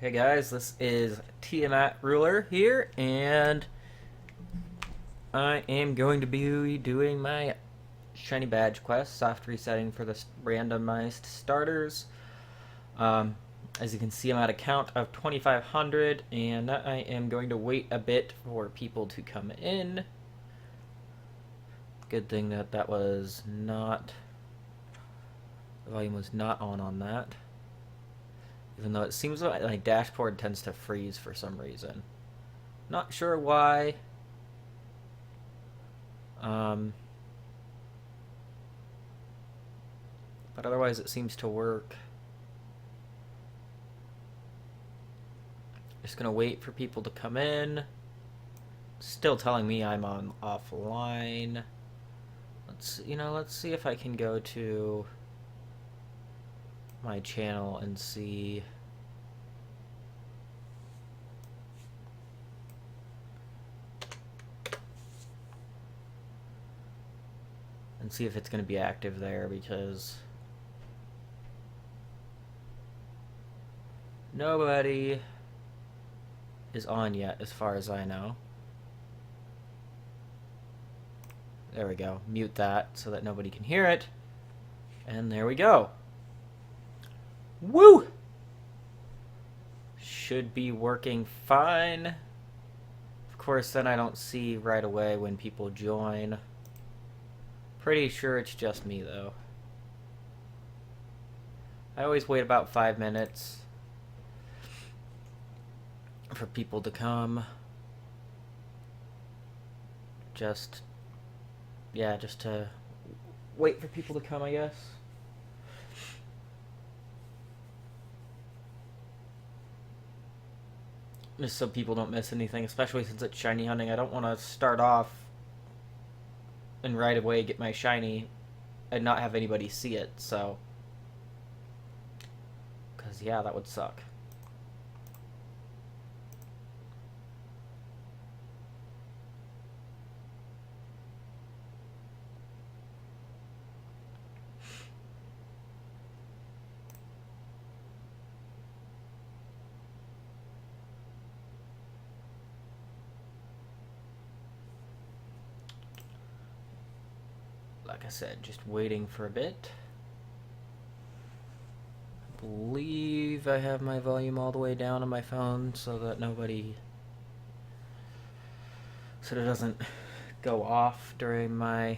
Hey guys, this is TiamatRuler here, and I am going to be doing my shiny badge quest, soft resetting for the randomized starters. As you can see, I'm at a count of 2,500, and I am going to wait a bit for people to come in. Good thing that the volume was not on that. Even though it seems like my dashboard tends to freeze for some reason. Not sure why. But otherwise it seems to work. Just gonna wait for people to come in. Still telling me I'm on offline. Let's see if I can go to my channel and see. And see if it's going to be active there, because nobody is on yet as far as I know. There we go. Mute that so that nobody can hear it. And there we go. Woo! Should be working fine. Of course, then I don't see right away when people join. Pretty sure it's just me, though. I always wait about 5 minutes for people to come. Just to wait for people to come, I guess. Just so people don't miss anything, especially since it's shiny hunting. I don't want to start off and right away get my shiny and not have anybody see it, so. Because, yeah, that would suck. Like I said, just waiting for a bit. I believe I have my volume all the way down on my phone so that it doesn't go off during my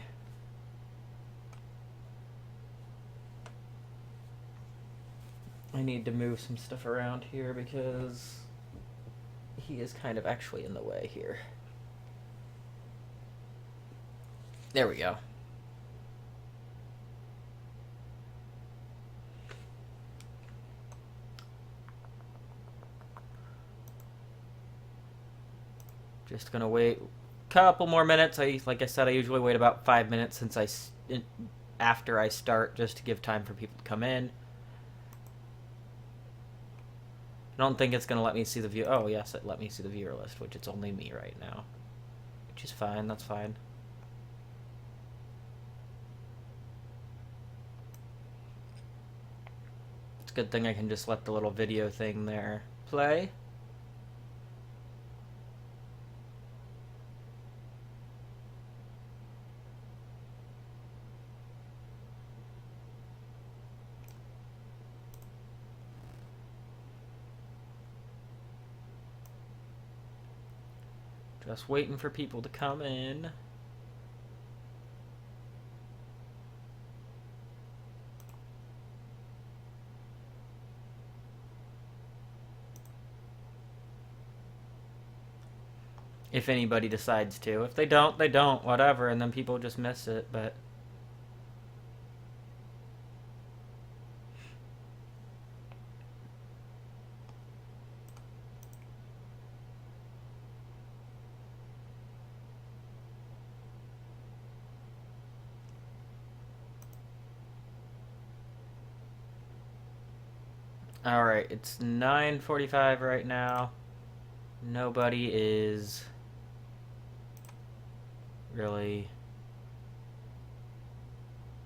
I need to move some stuff around here because he is kind of actually in the way here. There we go. Just gonna wait a couple more minutes. Like I said, I usually wait about 5 minutes after I start, just to give time for people to come in. I don't think it's gonna let me see the view. Oh yes, it let me see the viewer list, which it's only me right now, which is fine. That's fine. It's a good thing I can just let the little video thing there play. Just waiting for people to come in. If anybody decides to. If they don't, they don't. Whatever, and then people just miss it, but alright, it's 9:45 right now. Nobody is really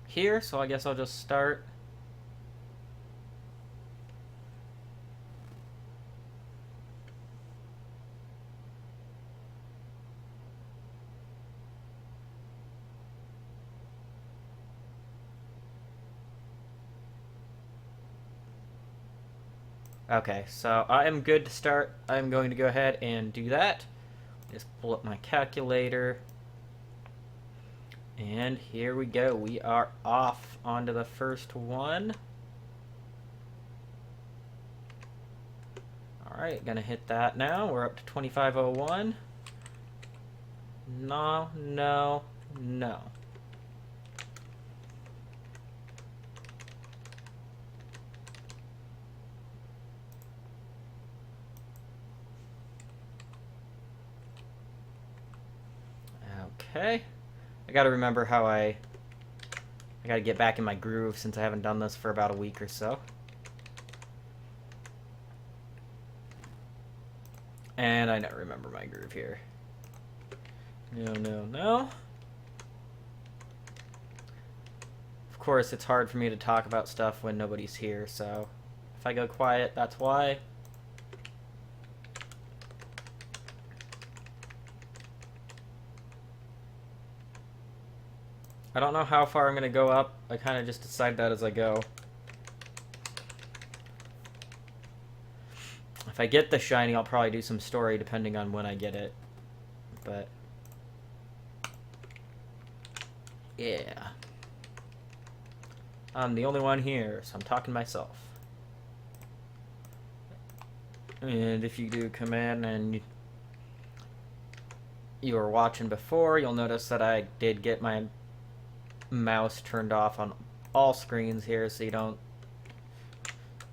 here, so I guess I'll just start. Okay, so I am good to start. I'm going to go ahead and do that. Just pull up my calculator. And here we go. We are off onto the first one. Alright, gonna hit that now. We're up to 2501. No, no, no. Okay. I gotta remember how I gotta get back in my groove since I haven't done this for about a week or so. And I never remember my groove here. No, no, no. Of course, it's hard for me to talk about stuff when nobody's here, so if I go quiet, that's why. I don't know how far I'm going to go up. I kind of just decide that as I go. If I get the shiny, I'll probably do some story depending on when I get it. But yeah. I'm the only one here, so I'm talking to myself. And if you do come in and you were watching before, you'll notice that I did get my mouse turned off on all screens here, so you don't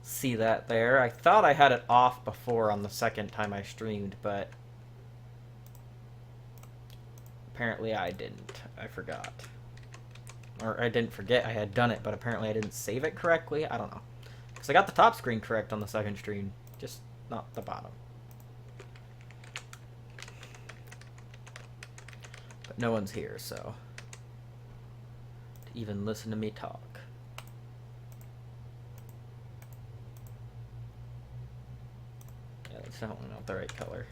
see that there. I thought I had it off before on the second time I streamed, but apparently I didn't. I forgot. Or I didn't forget I had done it, but apparently I didn't save it correctly. I don't know. Because I got the top screen correct on the second stream, just not the bottom. But no one's here, so to even listen to me talk. Yeah, that's definitely not the right color.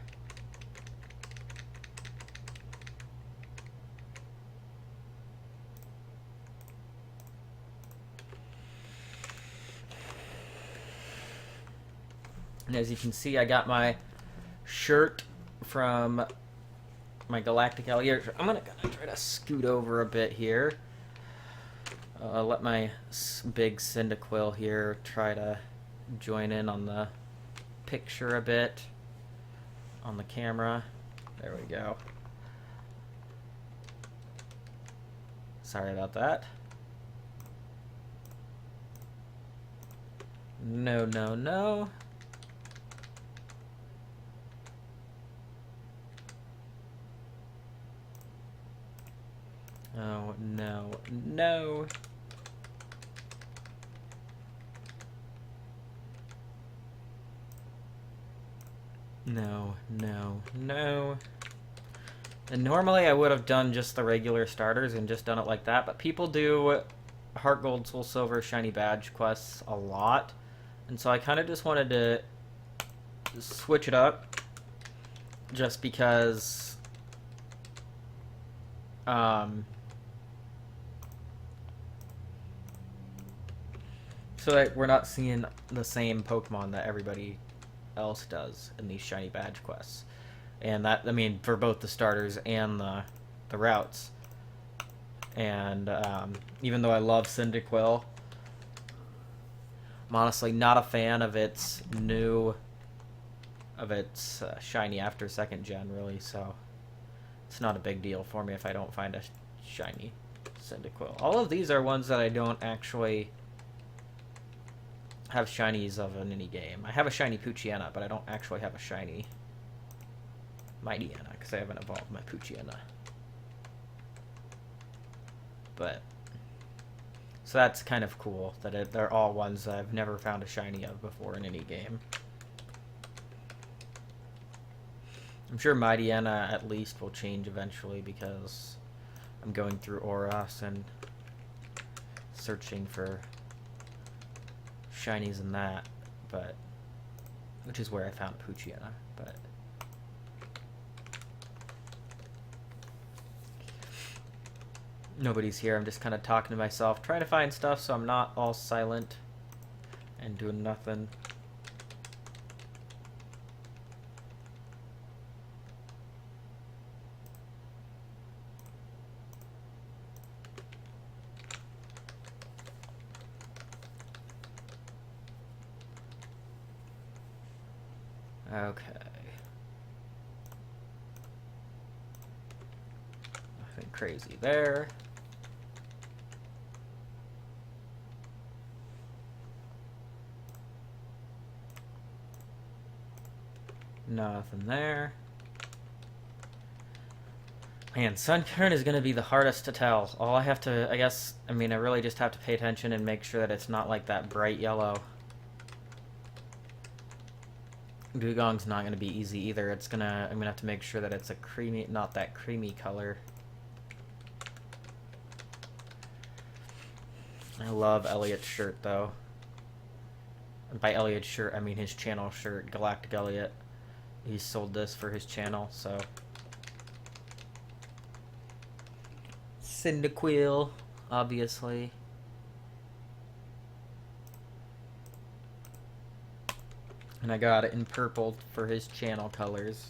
And as you can see, I got my shirt from my GalacticElliot. I'm gonna try to scoot over a bit here. Let my big Cyndaquil here try to join in on the picture a bit on the camera. There we go. Sorry about that. No, no, no. Oh, no, no. No, no, no. And normally I would have done just the regular starters and just done it like that, but people do Heart Gold, Soul Silver, Shiny Badge quests a lot. And so I kind of just wanted to switch it up just because so that we're not seeing the same Pokemon that everybody else does in these shiny badge quests. And that, I mean, for both the starters and the routes. And even though I love Cyndaquil, I'm honestly not a fan of its shiny after second gen, really, so it's not a big deal for me if I don't find a shiny Cyndaquil. All of these are ones that I don't actually have shinies of in any game. I have a shiny Poochyena, but I don't actually have a shiny Mightyena because I haven't evolved my Poochyena. But so that's kind of cool that they're all ones that I've never found a shiny of before in any game. I'm sure Mightyena at least will change eventually because I'm going through Oras and searching for shinies in that, but which is where I found Poochyena, but nobody's here. I'm just kind of talking to myself, trying to find stuff so I'm not all silent and doing nothing. Okay. Nothing crazy there. Nothing there. Man, Sunkern is going to be the hardest to tell. All I have to, I really just have to pay attention and make sure that it's not like that bright yellow. Dugong's not going to be easy either. I'm going to have to make sure that it's a creamy, not that creamy color. I love Elliot's shirt, though. And by Elliot's shirt, I mean his channel shirt, GalacticElliot. He sold this for his channel, so... Cyndaquil, obviously. And I got it in purple for his channel colors.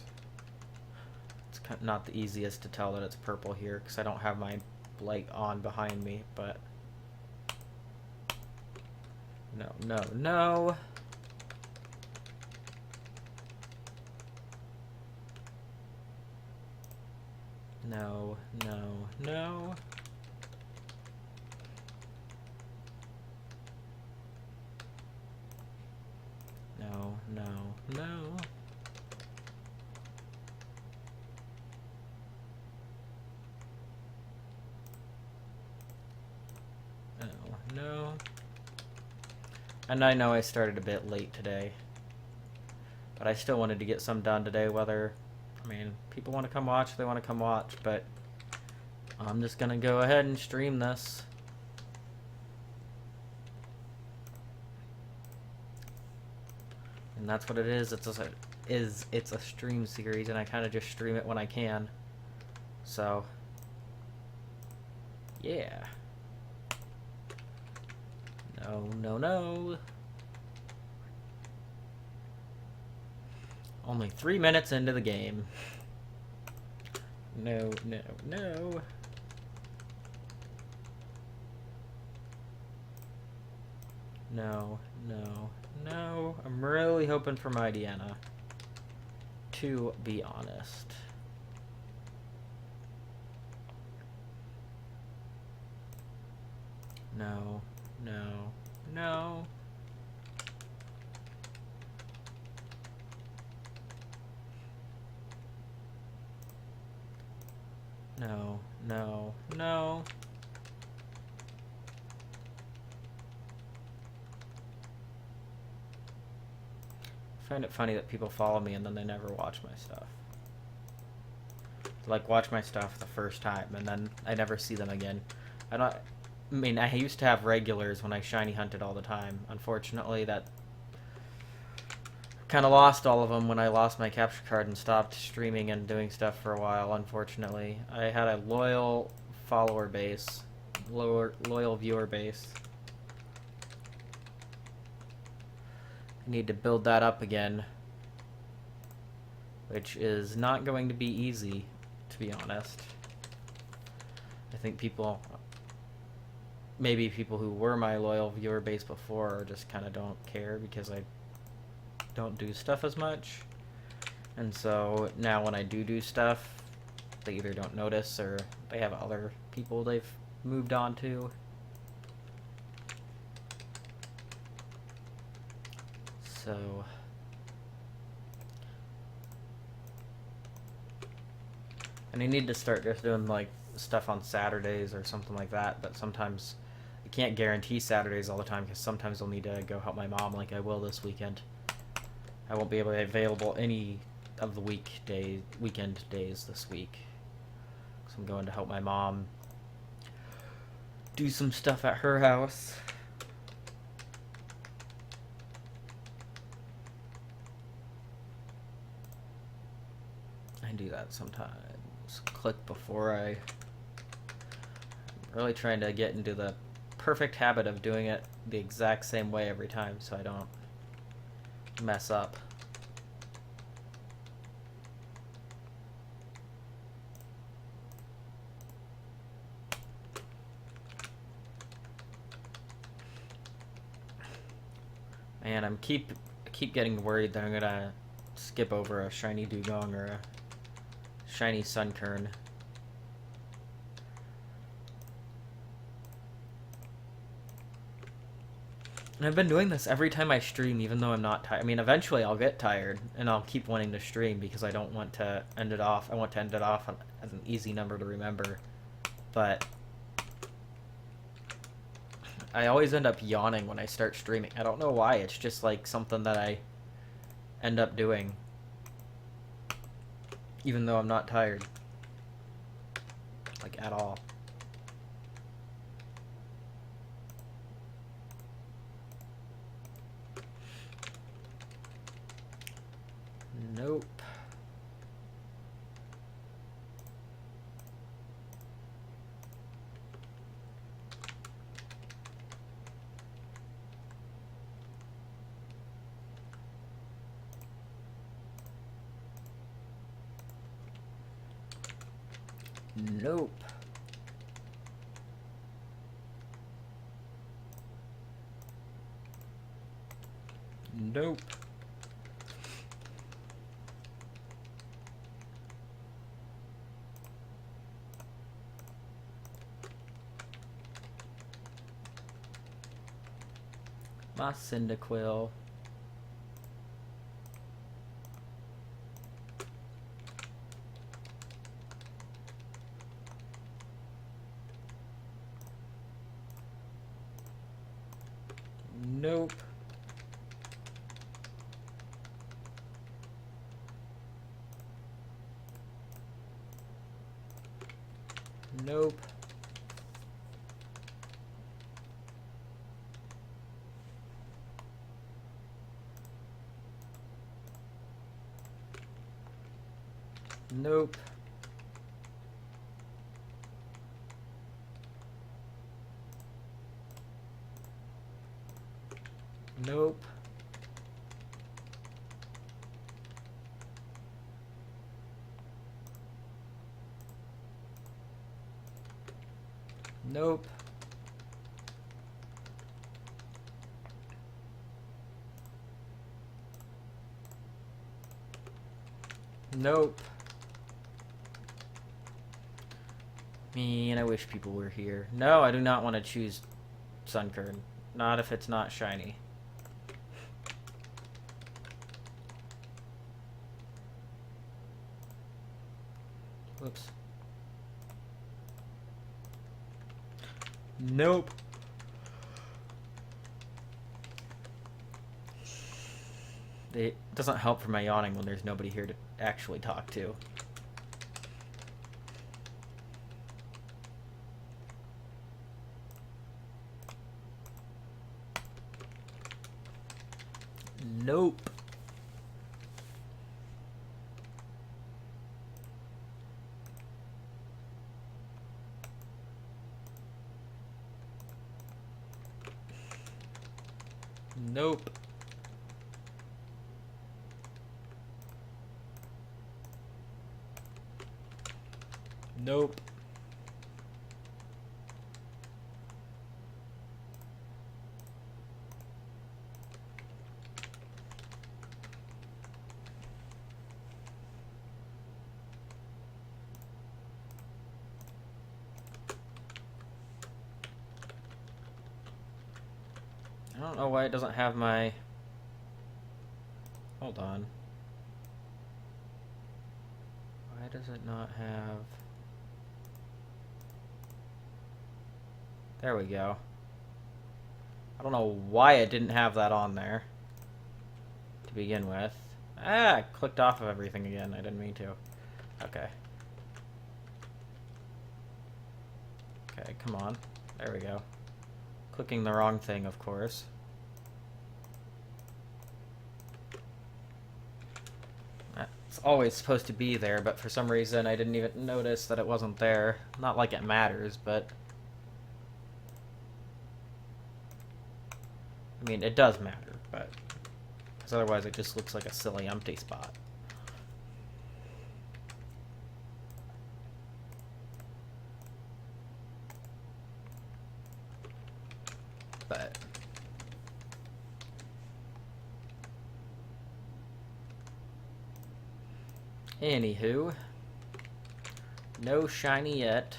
It's not the easiest to tell that it's purple here, because I don't have my light on behind me, but... No, no, no. No, no, no. No, no, no. No, no. And I know I started a bit late today, but I still wanted to get some done today, whether... I mean, people want to come watch, they want to come watch, but I'm just going to go ahead and stream this. And that's what it is. It's a stream series, and I kind of just stream it when I can. So, yeah. No, no, no. Only 3 minutes into the game. No, no, no. No, no, no. I'm really hoping for my Deanna, to be honest. No, no, no. No, no, no. I find it funny that people follow me and then they never watch my stuff. They, like, watch my stuff the first time and then I never see them again. I mean, I used to have regulars when I shiny hunted all the time. Unfortunately, that kind of lost all of them when I lost my capture card and stopped streaming and doing stuff for a while, unfortunately. I had a loyal follower base, loyal viewer base. I need to build that up again, which is not going to be easy, to be honest. I think maybe people who were my loyal viewer base before just kind of don't care because I don't do stuff as much, and so now when I do stuff, they either don't notice or they have other people they've moved on to. So and I need to start just doing like stuff on Saturdays or something like that, but sometimes I can't guarantee Saturdays all the time because sometimes I'll need to go help my mom like I will this weekend. I won't be able to be available any of the weekend days this week. So I'm going to help my mom do some stuff at her house. I do that sometimes. Click before I'm really trying to get into the perfect habit of doing it the exact same way every time so I don't mess up. And I keep getting worried that I'm gonna skip over a shiny dugong or a shiny sunkern. And I've been doing this every time I stream, even though I'm not tired. I mean, eventually I'll get tired, and I'll keep wanting to stream because I don't want to end it off. I want to end it off as an easy number to remember. But I always end up yawning when I start streaming. I don't know why. It's just like something that I end up doing, even though I'm not tired. Like, at all. Nope. Nope. Nope. My Cyndaquil. Nope. Nope. Nope. Nope. Nope. Nope. Man, I wish people were here. No, I do not want to choose Sunkern. Not if it's not shiny. Whoops. Nope. It doesn't help for my yawning when there's nobody here to actually talk to. Nope. Nope. Nope. I don't know why it doesn't have my... Hold on. Why does it not have... There we go. I don't know why it didn't have that on there to begin with. Ah, I clicked off of everything again. I didn't mean to. Okay. Okay, come on. There we go. Clicking the wrong thing, of course. It's always supposed to be there, but for some reason I didn't even notice that it wasn't there. Not like it matters, but... I mean, it does matter, but... Because otherwise it just looks like a silly empty spot. But... Anywho, no shiny yet.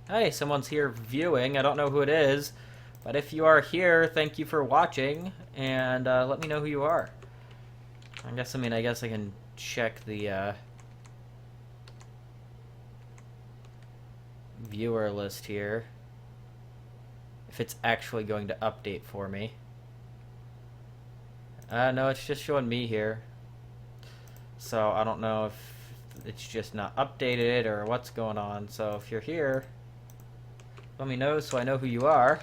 Hey, someone's here viewing. I don't know who it is, but if you are here, thank you for watching, and let me know who you are. I guess I can check the viewer list here, if it's actually going to update for me. No, it's just showing me here. So I don't know if it's just not updated or what's going on. So if you're here, let me know so I know who you are.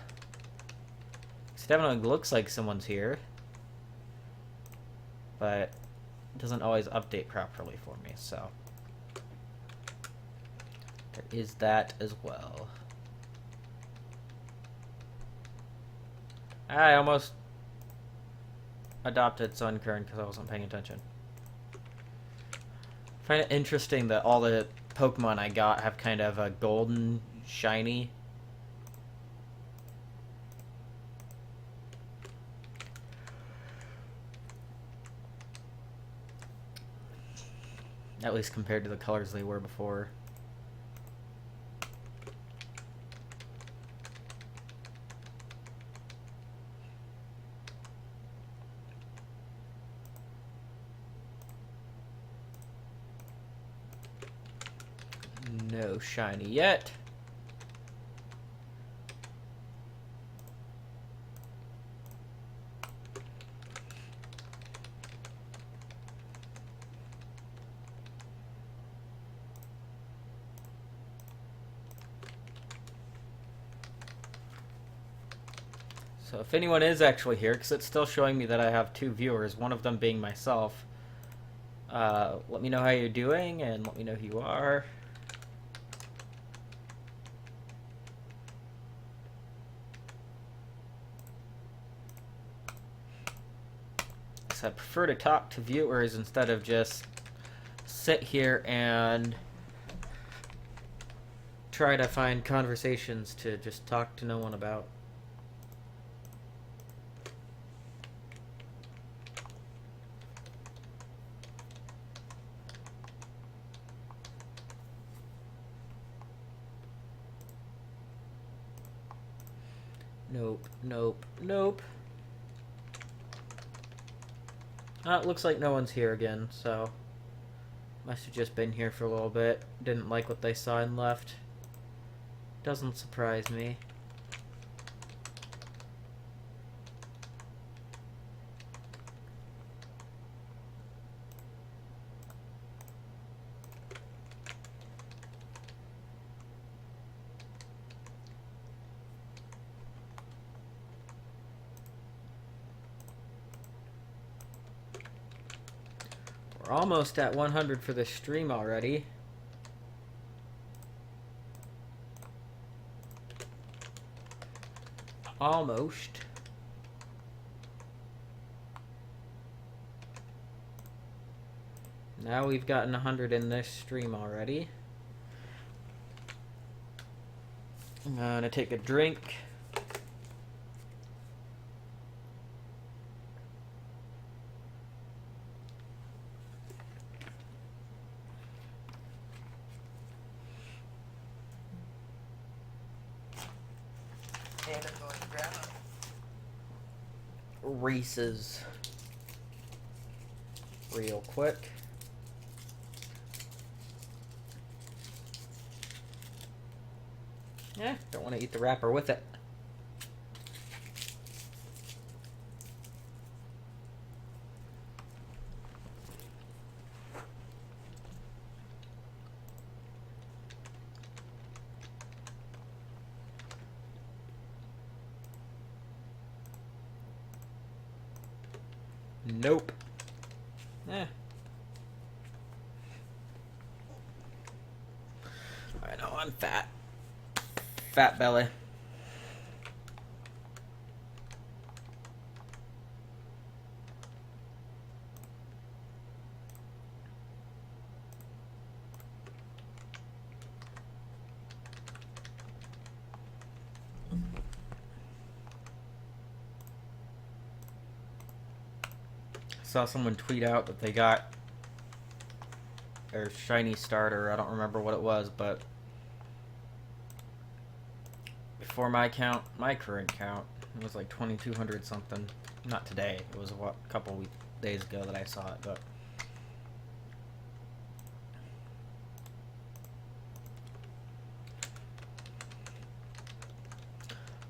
It definitely looks like someone's here, but it doesn't always update properly for me. So there is that as well. I almost adopted Sunkern because I wasn't paying attention. I find it interesting that all the Pokemon I got have kind of a golden shiny. At least compared to the colors they were before. No shiny yet. So if anyone is actually here, because it's still showing me that I have 2 viewers, one of them being myself, let me know how you're doing and let me know who you are. So I prefer to talk to viewers instead of just sit here and try to find conversations to just talk to no one about. Nope, nope, nope. It looks like no one's here again, so must have just been here for a little bit. Didn't like what they saw and left. Doesn't surprise me. We're almost at 100 for this stream already. Almost. Now we've gotten 100 in this stream already. I'm gonna take a drink. And I'm going to grab Reese's real quick. Yeah, don't want to eat the wrapper with it. Nope. Eh. I know, I'm fat. Fat belly. Saw someone tweet out that they got or shiny starter. I don't remember what it was, but before my count, my current count, it was like 2,200 something. Not today. It was a couple days ago that I saw it, but.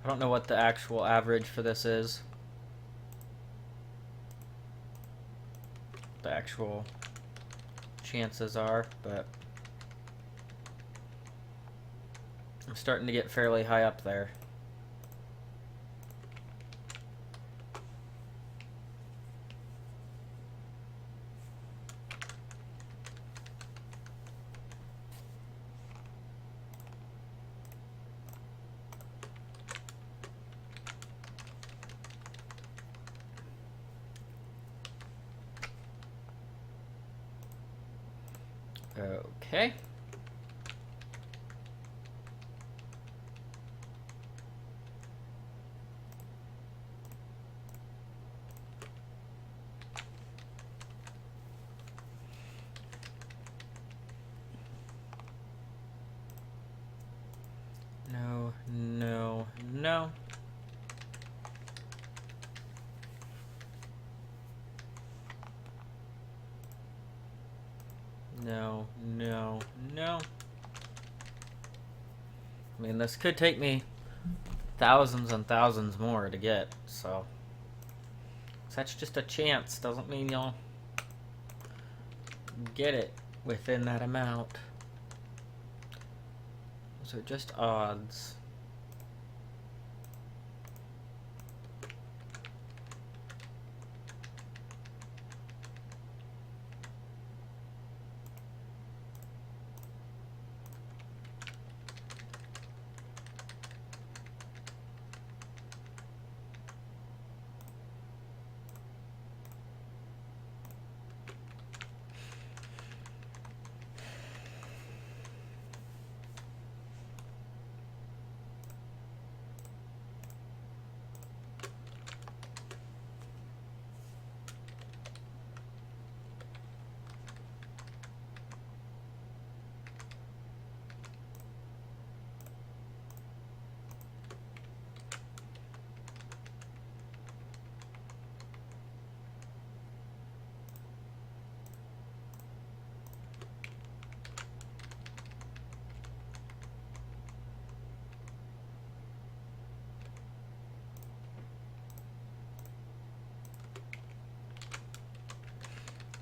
I don't know what the actual average for this is. The actual chances are, but I'm starting to get fairly high up there. Okay. No, no, no. No, no, no. I mean, this could take me thousands and thousands more to get, so that's just a chance. Doesn't mean you'll get it within that amount. Those are just odds.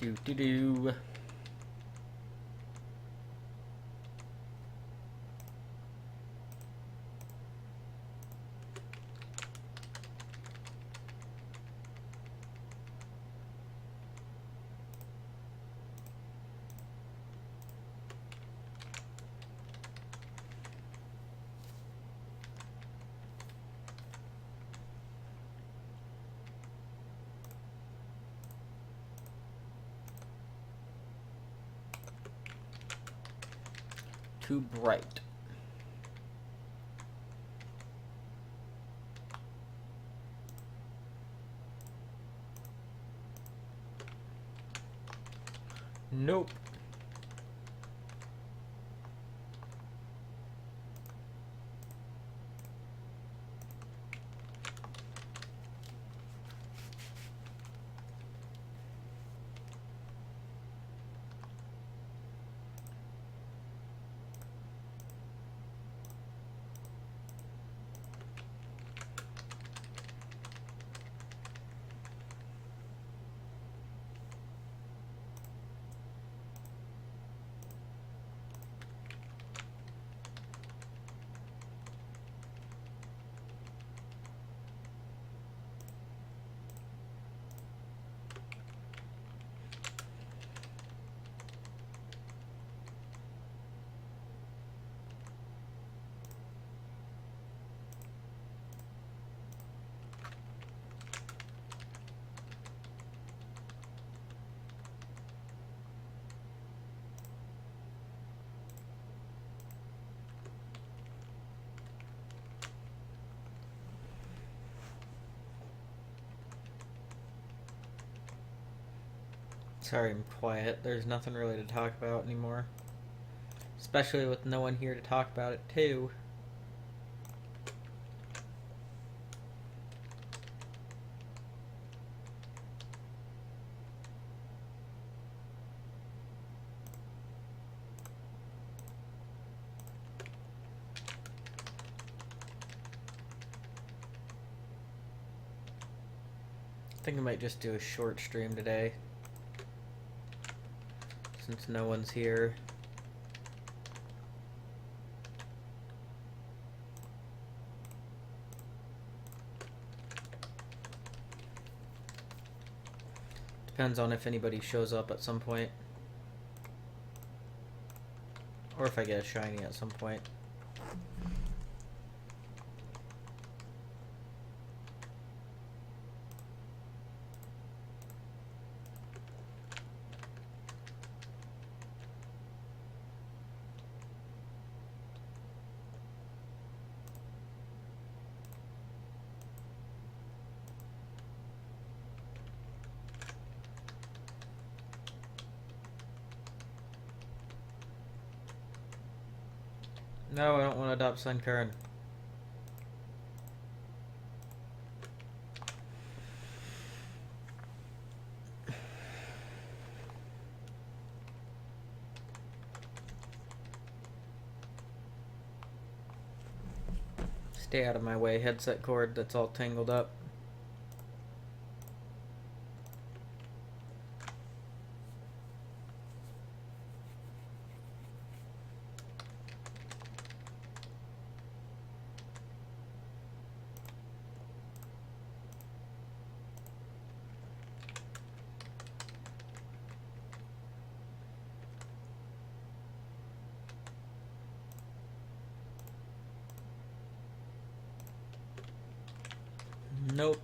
Do do do. Too bright. Nope. Sorry I'm quiet. There's nothing really to talk about anymore. Especially with no one here to talk about it too. I think I might just do a short stream today, since no one's here. Depends on if anybody shows up at some point, or if I get a shiny at some point. No, I don't want to adopt Sunkern. Stay out of my way, headset cord that's all tangled up. Nope.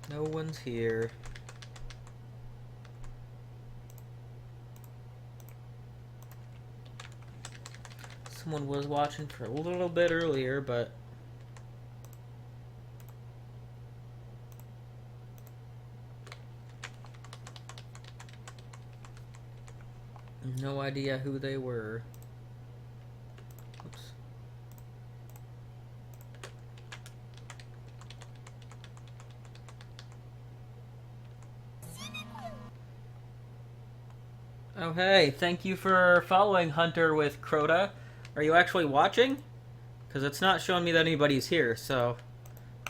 No one's here. Someone was watching for a little bit earlier, but no idea who they were. Oops. Oh hey, thank you for following Hunter with Crota. Are you actually watching? Because it's not showing me that anybody's here, so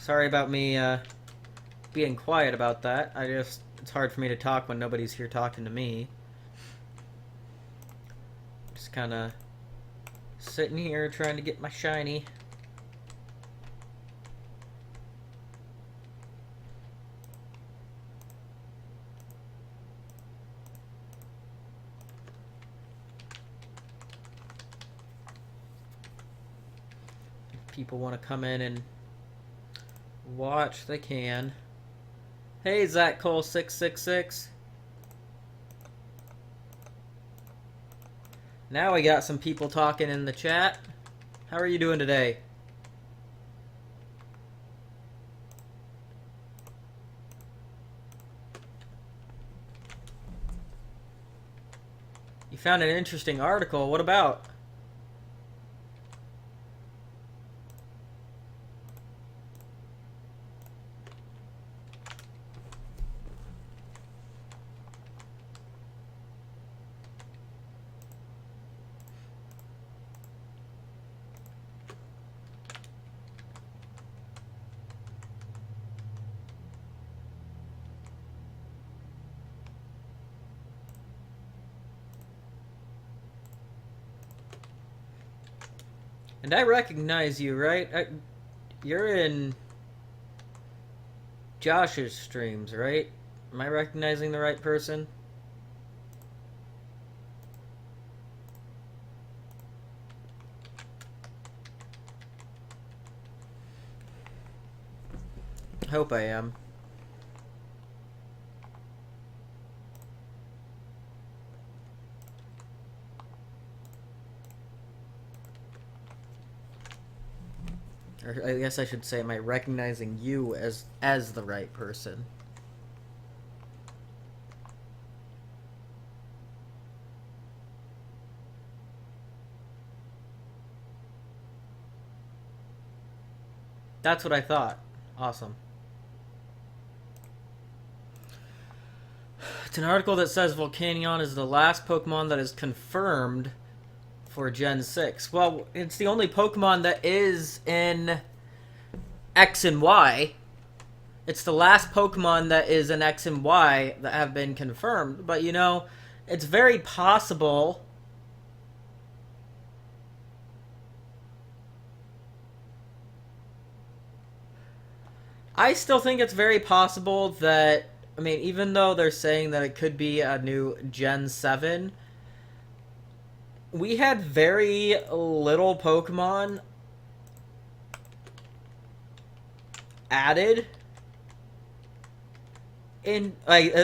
sorry about me being quiet about that. It's hard for me to talk when nobody's here talking to me. Just kind of sitting here trying to get my shiny. If people want to come in and watch, they can. Hey, Zach Cole 666. Now we got some people talking in the chat. How are you doing today? You found an interesting article. What about? And I recognize you, right? You're in Josh's streams, right? Am I recognizing the right person? I hope I am. Or I guess I should say, am I recognizing you as the right person? That's what I thought. Awesome. It's an article that says Volcanion is the last Pokemon that is confirmed for Gen 6. Well, it's the only Pokemon that is in X and Y. It's the last Pokemon that is in X and Y that have been confirmed. But, you know, it's very possible... I still think it's very possible that... I mean, even though they're saying that it could be a new Gen 7... we had very little Pokemon added in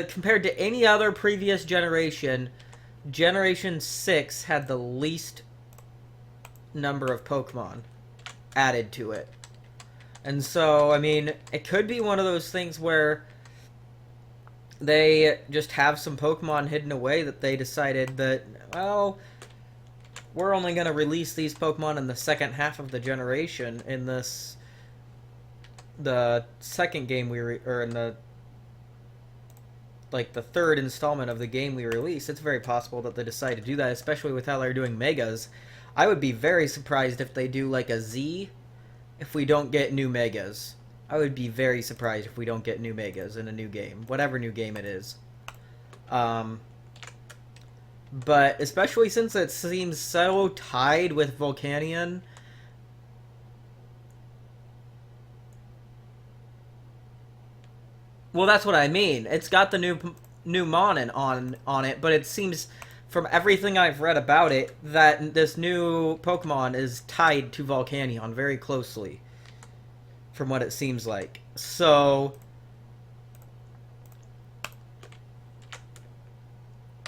compared to any other previous generation. Generation 6 had the least number of Pokemon added to it. And so, I mean, it could be one of those things where they just have some Pokemon hidden away that they decided that, well, we're only going to release these Pokemon in the second half of the generation in the second game or in the third installment of the game we release. It's very possible that they decide to do that, especially with how they're doing Megas. I would be very surprised if they do like a Z if we don't get new Megas. I would be very surprised if we don't get new Megas in a new game, whatever new game it is. But especially since it seems so tied with Volcanion. Well, that's what I mean. It's got the new Monin on it, but it seems from everything I've read about it that this new Pokemon is tied to Volcanion very closely. From what it seems like. So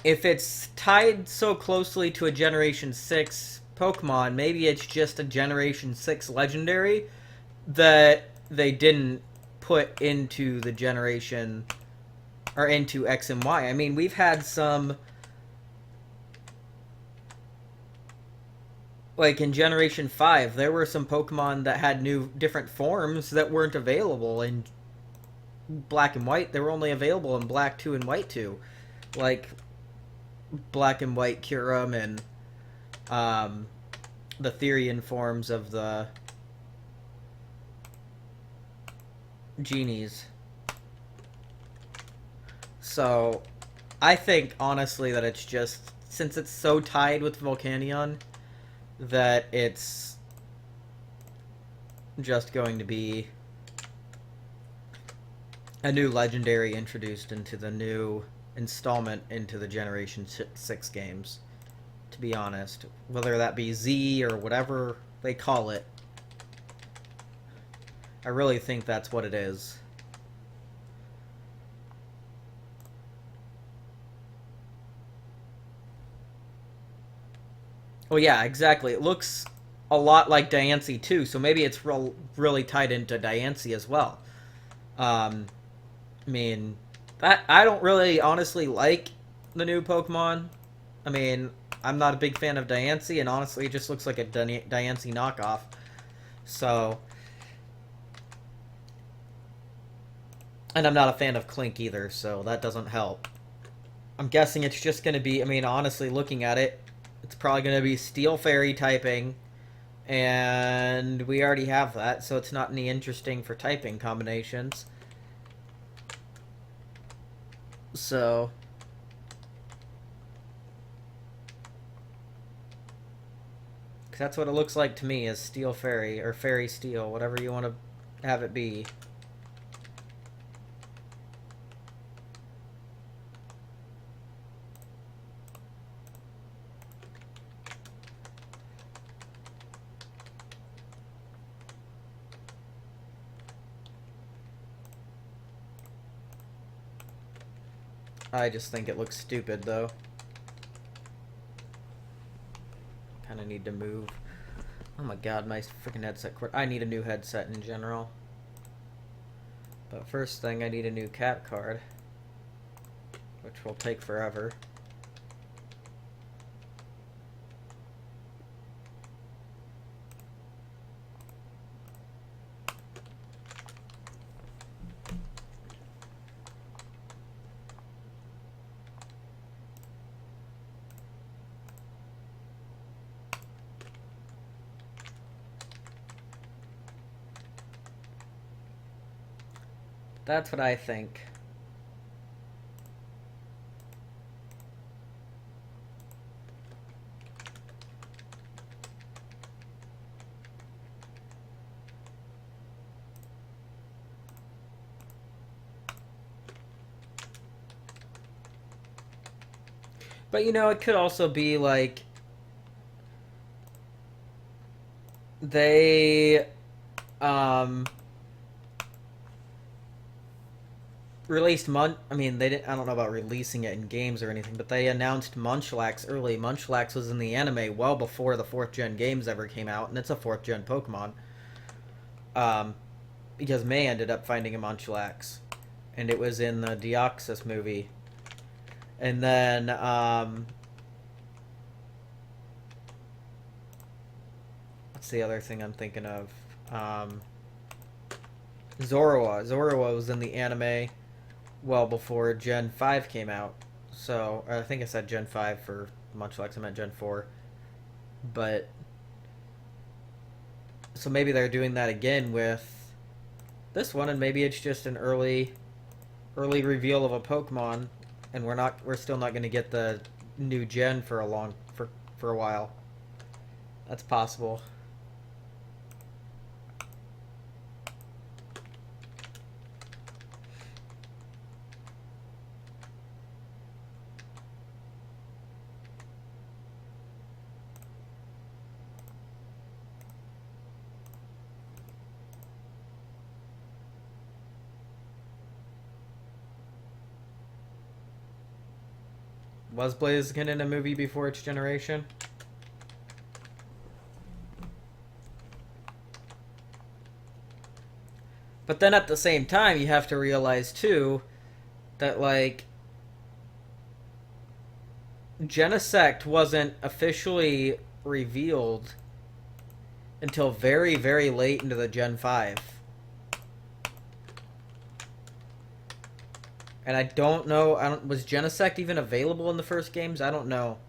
if it's tied so closely to a Generation 6 Pokemon, maybe it's just a Generation 6 Legendary that they didn't put into the generation, or into X and Y. I mean, we've had some, like in Generation 5, there were some Pokemon that had different forms that weren't available in Black and White. They were only available in Black 2 and White 2. Like Black and White Kyurem and the Therian forms of the genies. So I think honestly that it's just, since it's so tied with Volcanion, that it's just going to be a new legendary introduced into the new installment into the Generation 6 games, to be honest. Whether that be Z or whatever they call it. I really think that's what it is. Well, yeah, exactly. It looks a lot like Diancie too, so maybe it's really tied into Diancie as well. I mean, I don't really honestly like the new Pokemon. I mean, I'm not a big fan of Diancie, and honestly, it just looks like a Diancie knockoff. So, and I'm not a fan of Clink either, so that doesn't help. I'm guessing it's just going to be, I mean, honestly, looking at it, it's probably going to be Steel Fairy typing, and we already have that, so it's not any interesting for typing combinations. So, that's what it looks like to me, is Steel Fairy, or Fairy Steel, whatever you want to have it be. I just think it looks stupid, though. Kind of need to move Oh my god, my freaking headset cord. I need a new headset in general. But first thing, I need a new cat card, which will take forever. That's what I think. But you know, it could also be like they released I mean, they didn't. I don't know about releasing it in games or anything, but they announced Munchlax early. Munchlax was in the anime well before the 4th gen games ever came out, and it's a 4th gen Pokemon. Because May ended up finding a Munchlax, and it was in the Deoxys movie. And then what's the other thing I'm thinking of? Zorua. Zorua was in the anime well before Gen 5 came out. So, I think I said Gen 5 for Munchlax, I meant Gen 4. But, so maybe they're doing that again with this one, and maybe it's just an early reveal of a Pokemon, and we're still not going to get the new gen for a while. That's possible. Was Blaziken in a movie before its generation? But then at the same time, you have to realize too that like Genesect wasn't officially revealed until very, very late into the Gen 5. And I don't know, was Genesect even available in the first games? I don't know.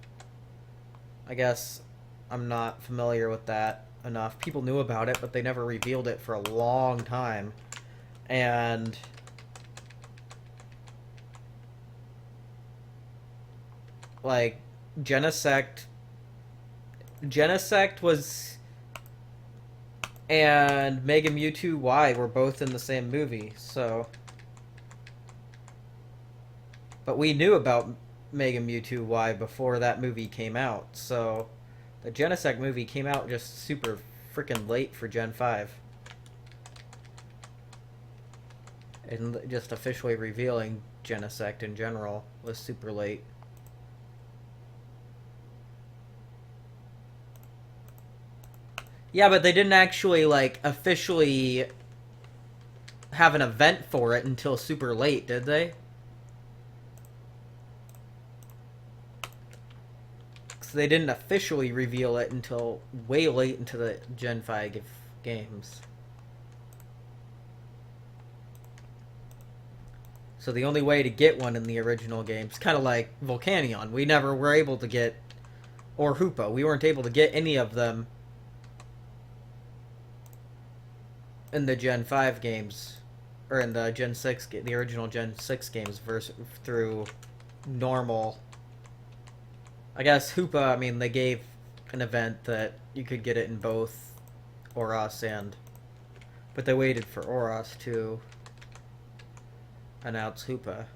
I guess I'm not familiar with that enough. People knew about it, but they never revealed it for a long time. And like Genesect was and Mega Mewtwo Y were both in the same movie, so but we knew about Mega Mewtwo Y before that movie came out, so the Genesect movie came out just super freaking late for Gen 5. And just officially revealing Genesect in general was super late. Yeah, but they didn't actually, like, officially have an event for it until super late, did they? So they didn't officially reveal it until way late into the Gen 5 games. So the only way to get one in the original games, kind of like Volcanion, we never were able to get, or Hoopa, we weren't able to get any of them in the Gen 5 games, or in the Gen 6, the original Gen 6 games through normal. I guess Hoopa, I mean, they gave an event that you could get it in both Oros but they waited for Oros to announce Hoopa.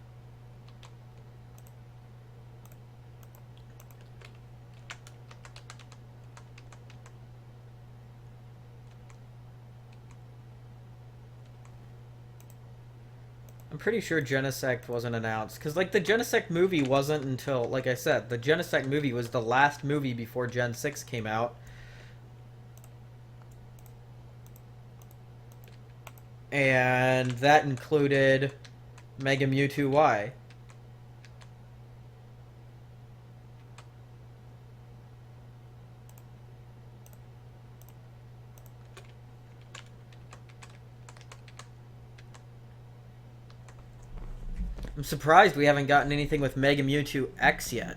I'm pretty sure Genesect wasn't announced, because, like, the Genesect movie wasn't until, like I said, the Genesect movie was the last movie before Gen 6 came out. And that included Mega Mewtwo Y. I'm surprised we haven't gotten anything with Mega Mewtwo X yet.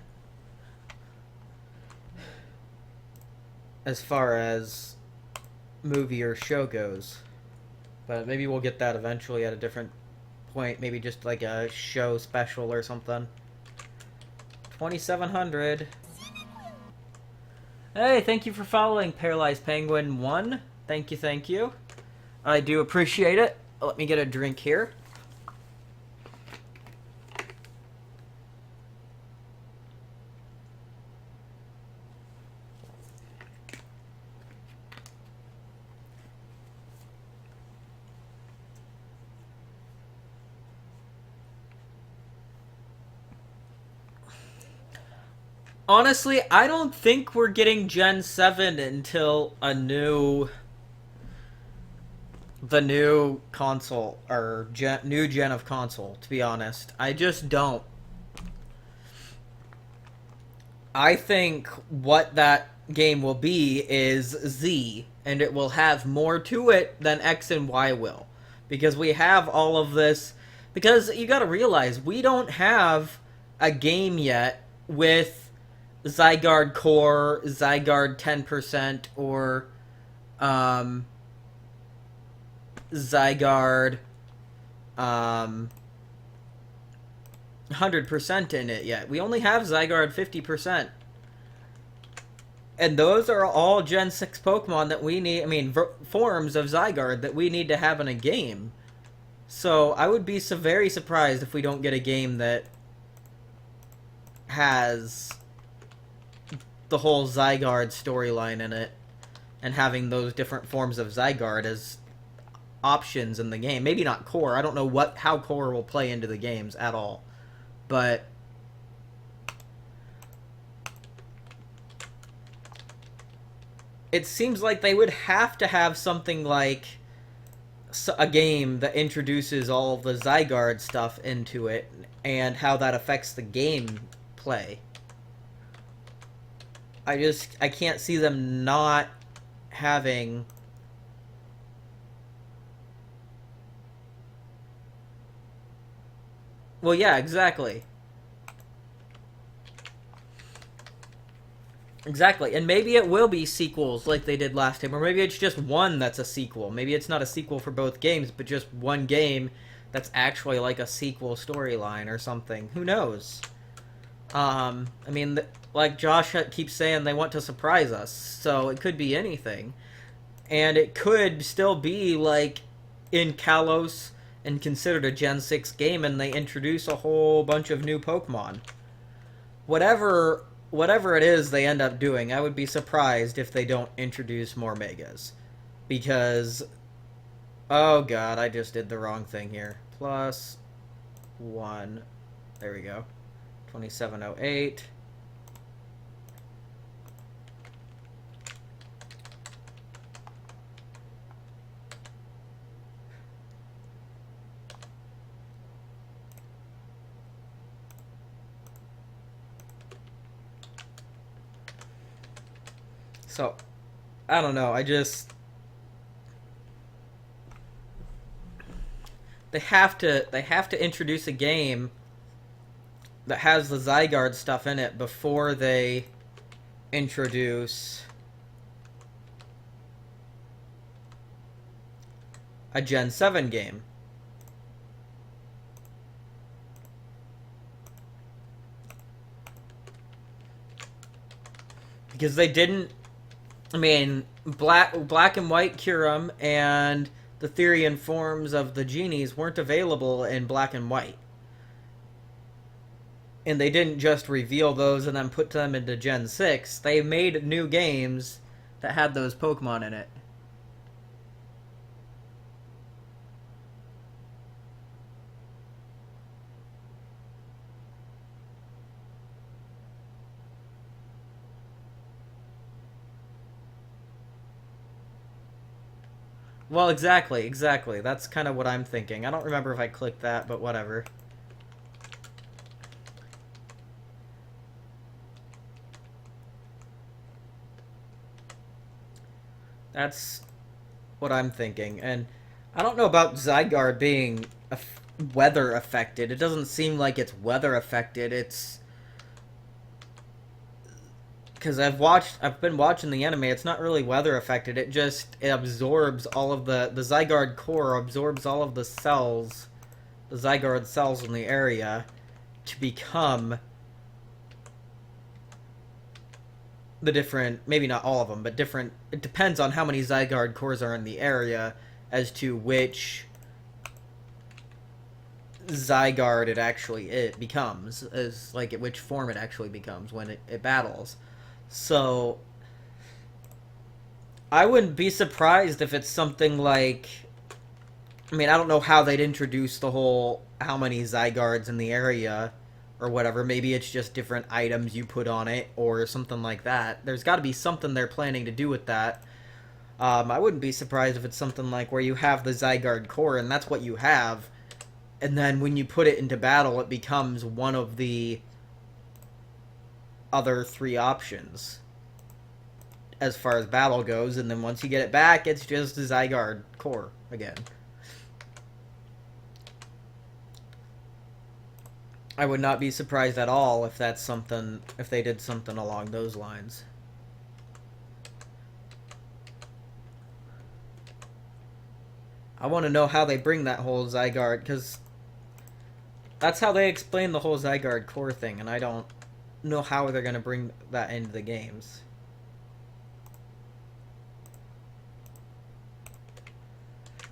As far as movie or show goes. But maybe we'll get that eventually at a different point. Maybe just like a show special or something. 2700. Hey, thank you for following Paralyzed Penguin 1. Thank you, thank you. I do appreciate it. Let me get a drink here. Honestly, I don't think we're getting Gen 7 until the new console, or new gen of console, to be honest. I just don't. I think what that game will be is Z, and it will have more to it than X and Y will. Because we have all of this. Because you gotta realize, we don't have a game yet with Zygarde Core, Zygarde 10%, or Zygarde 100% in it yet. We only have Zygarde 50%. And those are all Gen 6 Pokemon that we need, forms of Zygarde that we need to have in a game. So I would be very surprised if we don't get a game that has the whole Zygarde storyline in it, and having those different forms of Zygarde as options in the game. Maybe not Core. I don't know how Core will play into the games at all. But it seems like they would have to have something like a game that introduces all of the Zygarde stuff into it and how that affects the game play. I can't see them not having well, yeah, exactly. Exactly, and maybe it will be sequels like they did last time, or maybe it's just one that's a sequel. Maybe it's not a sequel for both games, but just one game that's actually like a sequel storyline or something. Who knows? Like Josh keeps saying, they want to surprise us, so it could be anything. And it could still be like in Kalos and considered a Gen 6 game, and they introduce a whole bunch of new Pokemon. Whatever it is they end up doing, I would be surprised if they don't introduce more Megas. Because, oh god, I just did the wrong thing here. +1. There we go. 2708. So, I don't know, they have to introduce a game that has the Zygarde stuff in it before they introduce a Gen 7 game. Because they didn't, Black and White Kyurem and the Therian forms of the genies weren't available in Black and White. And they didn't just reveal those and then put them into Gen 6. They made new games that had those Pokemon in it. Well, exactly. That's kind of what I'm thinking. I don't remember if I clicked that, but whatever. That's what I'm thinking. And I don't know about Zygarde being weather affected. It doesn't seem like it's weather affected. It's because I've been watching the anime. It's not really weather affected. It absorbs all of the Zygarde core absorbs all of the cells, the Zygarde cells in the area, to become the different, maybe not all of them, but different. It depends on how many Zygarde cores are in the area as to which Zygarde it becomes, as like which form it actually becomes when it battles. So I wouldn't be surprised if it's something like, I mean, I don't know how they'd introduce the whole how many Zygardes in the area or whatever. Maybe it's just different items you put on it or something like that. There's got to be something they're planning to do with that. I wouldn't be surprised if it's something like where you have the Zygarde core and that's what you have, and then when you put it into battle, it becomes one of the other three options as far as battle goes, and then once you get it back, it's just a Zygarde core again. I would not be surprised at all if that's something, if they did something along those lines. I want to know how they bring that whole Zygarde, because that's how they explain the whole Zygarde core thing, and I don't know how they're going to bring that into the games.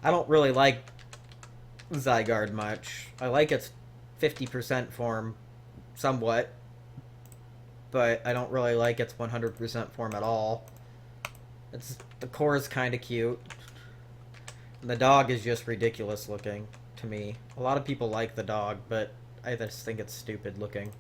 I don't really like Zygarde much. I like its 50% form somewhat, but I don't really like its 100% form at all. The core is kind of cute. And the dog is just ridiculous looking to me. A lot of people like the dog, but I just think it's stupid looking.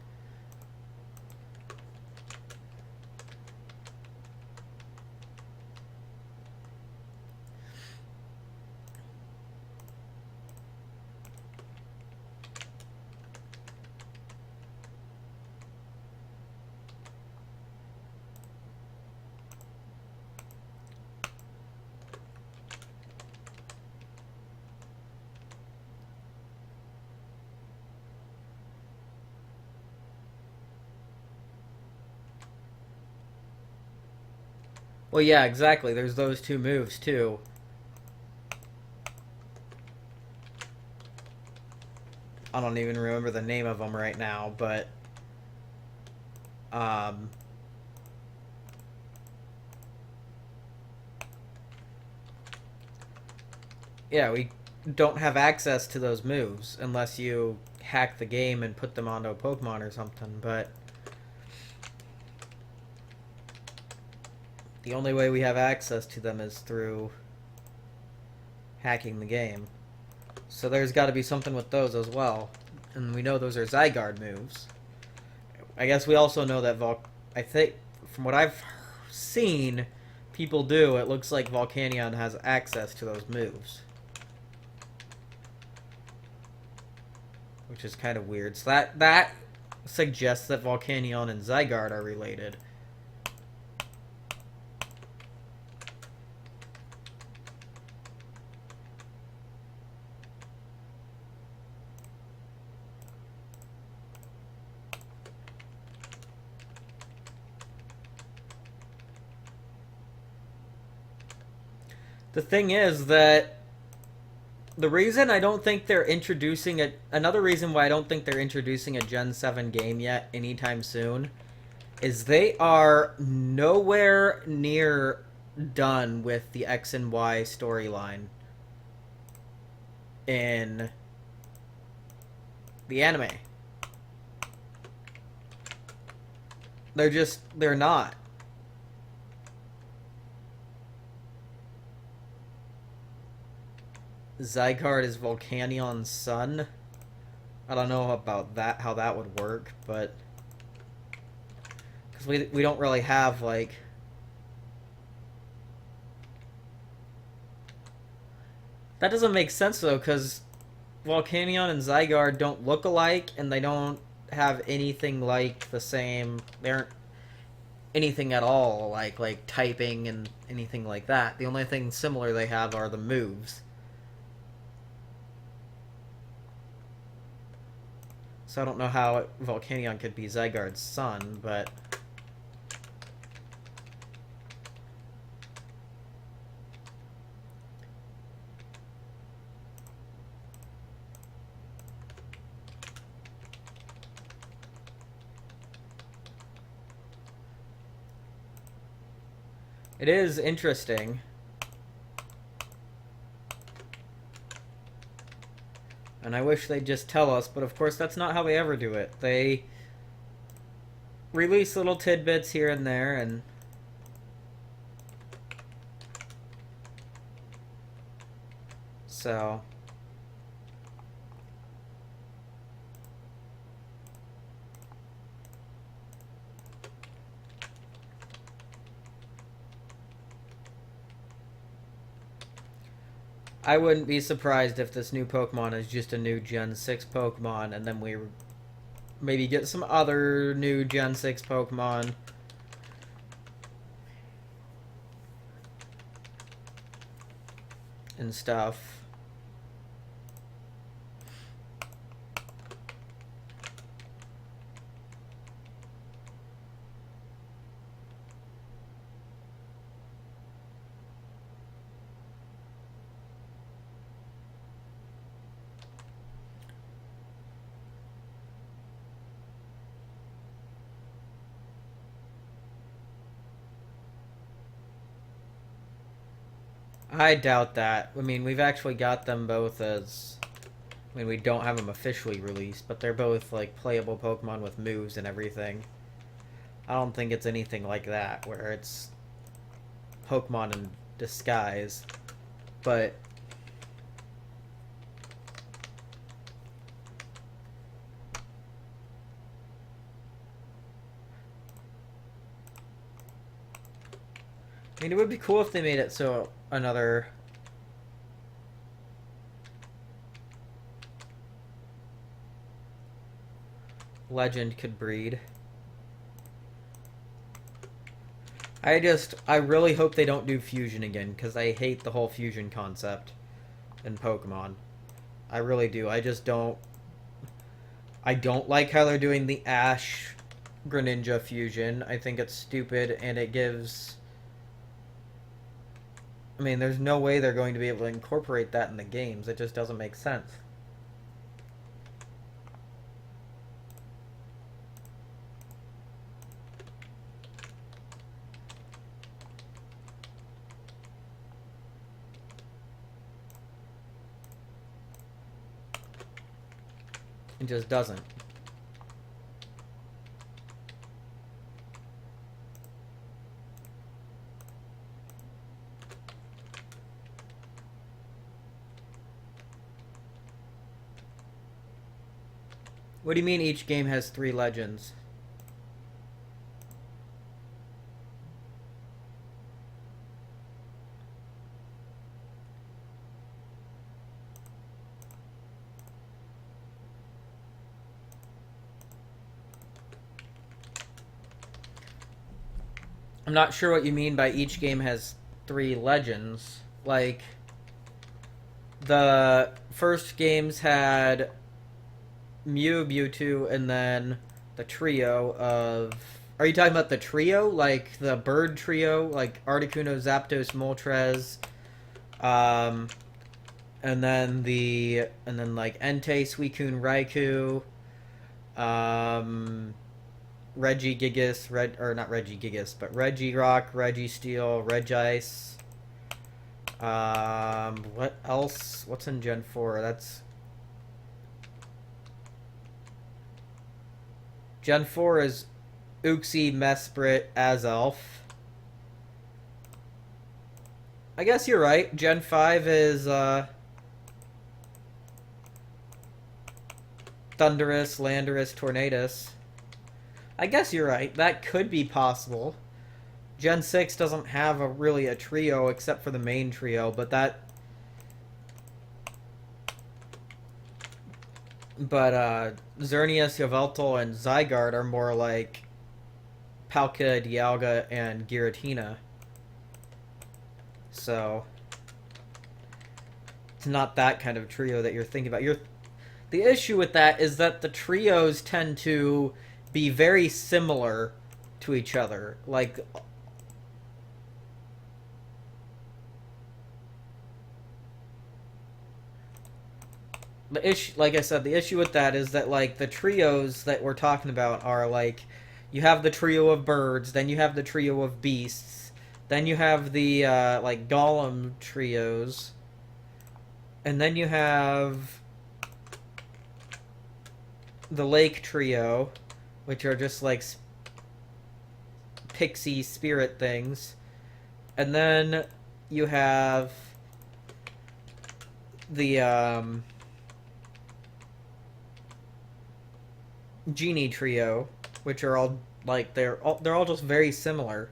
Well, yeah, exactly. There's those two moves, too. I don't even remember the name of them right now, but... yeah, we don't have access to those moves unless you hack the game and put them onto a Pokemon or something, but... the only way we have access to them is through hacking the game. So there's got to be something with those as well. And we know those are Zygarde moves. I guess we also know that I think, from what I've seen people do, it looks like Volcanion has access to those moves. Which is kind of weird. So that suggests that Volcanion and Zygarde are related. The thing is that the reason I don't think they're introducing another reason why I don't think they're introducing a Gen 7 game yet anytime soon is they are nowhere near done with the X and Y storyline in the anime. They're not. Zygarde is Volcanion's son. I don't know about that, how that would work, but... because we don't really have, like... That doesn't make sense though, because Volcanion and Zygarde don't look alike, and they don't have anything like the same. They aren't anything at all like typing and anything like that. The only thing similar they have are the moves. So I don't know how Volcanion could be Zygarde's son, but it is interesting. And I wish they'd just tell us, but of course that's not how they ever do it. They release little tidbits here and there, and so I wouldn't be surprised if this new Pokemon is just a new Gen 6 Pokemon, and then we maybe get some other new Gen 6 Pokemon. And stuff. I doubt that. I mean, we've actually got them both as... I mean, we don't have them officially released, but they're both, like, playable Pokemon with moves and everything. I don't think it's anything like that, where it's Pokemon in disguise. But... I mean, it would be cool if they made it so another legend could breed. I really hope they don't do fusion again, because I hate the whole fusion concept in Pokemon. I really do. I don't like how they're doing the Ash Greninja fusion. I think it's stupid, and it gives... I mean, there's no way they're going to be able to incorporate that in the games. It just doesn't make sense. It just doesn't. What do you mean each game has 3 legends? I'm not sure what you mean by each game has 3 legends. Like, the first games had Mew, Mewtwo, and then the trio of... Are you talking about the trio? Like, the bird trio? Like, Articuno, Zapdos, Moltres, and then like, Entei, Suicune, Raikou, Regigigas, not Regigigas, but Regirock, Registeel, Regice. What else? What's in Gen 4? That's... Gen 4 is Uxie, Mesprit, Azelf. I guess you're right. Gen 5 is, Thundurus, Landorus, Tornadus. I guess you're right. That could be possible. Gen 6 doesn't have really a trio except for the main trio, but that... But Xerneas, Yveltal, and Zygarde are more like Palkia, Dialga, and Giratina. So it's not that kind of trio that you're thinking about. The issue with that is that the trios tend to be very similar to each other. Like, the issue, like I said, the issue with that is that, like, the trios that we're talking about are like, you have the trio of birds, then you have the trio of beasts, then you have the like golem trios, and then you have the lake trio, which are just like pixie spirit things, and then you have the genie trio, which are all like they're all just very similar.